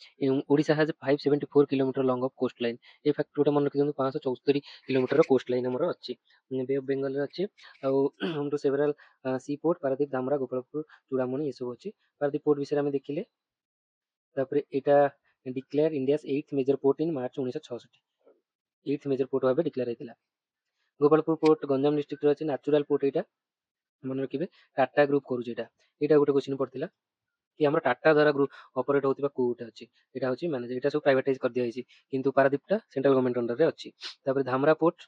Odisha has 574 kilometre long of coastline. A fact जोटा मन रखि 574 किलोमीटर कोस्ट लाइन हमर अछि, बे ऑफ बेंगल रे अछि। आउ हम to several seaport Paradip, Dhamra, Gopalpur, Chudamani ये सब अछि। पारादीप पोर्ट विषय में देखिले तापर एटा declare India's 8th major port in March 1966, 8th major port भाबे डिक्लेयर हेतिला। गोपालपुर पोर्ट गंजाम डिस्ट्रिक्ट रे अछि। नेचुरल पोर्ट एटा मन रखिबे टाटा ग्रुप करूची। एटा गोटे क्वेश्चन पड़थिला कि हमर टाटा द्वारा ग्रुप ऑपरेट होतिबा कोटा अछि। एटा होची मैनेज, एटा सब प्राइवेटाइज कर दिया हैछि किंतु पारादीपटा सेंट्रल गवर्नमेंट अंडर रे अछि। तापर Dhamra port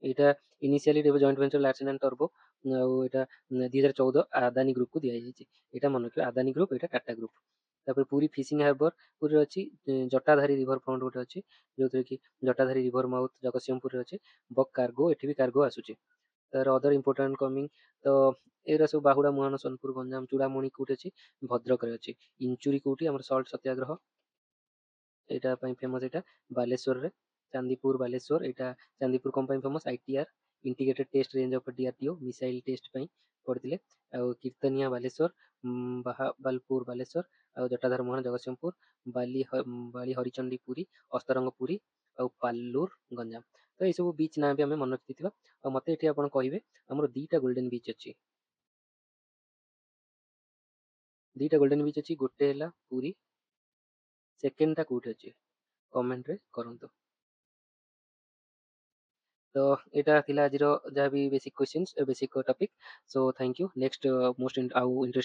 Etah initially joint venture Larsen and turbo आउ एटा 2014 अदानी ग्रुप को दिया हैछि। एटा मन रखिबे अदानी ग्रुप, एटा टाटा ग्रुप। तापर पुरी फिशिंग हार्बर पुरी अछि। जटाधारी रिवर फ्रंट गोटे अछि जोथरे कि जटाधारी रिवर माउथ जगतसिंहपुर रे अछि। बक कार्गो एठी भी कार्गो आसुची। तार अदर इंपोर्टेंट कमिंग तो एरा सब बाहुडा, मुहान, सोनपुर, गंजाम, चूड़ामणि कोठी अछि, भद्रक रे अछि। इंचुरी कोठी हमर सॉल्ट सत्याग्रह एटा पई फेमस। एटा बालेश्वर रे चांदीपुर बालेश्वर, एटा चांदीपुर कम पई famous ITR integrated test range of DRDO missile test पई पड़थिले। आउ कीर्तनिया बालेश्वर, बाहाबलपुर बालेश्वर, आउ जटाधार मोहन जगतसिंहपुर, बाली हरिचंडी पुरी, अस्तरंग पुरी, आउ पाल्लूर गंजाम। तो ये सब बीच ना भी हमें मन रखिथिबा। आ मते एठी आपण कहिबे हमर दीटा गोल्डन बीच अछि, दीटा गोल्डन बीच अछि। गोटे हला पुरी, सेकेंड टा कोठी अछि कमेंट रे करंतु। तो एटा थिला आजिरो जहाँ भी basic questions basic topic. So thank you. Next most आउ इंटरेस्ट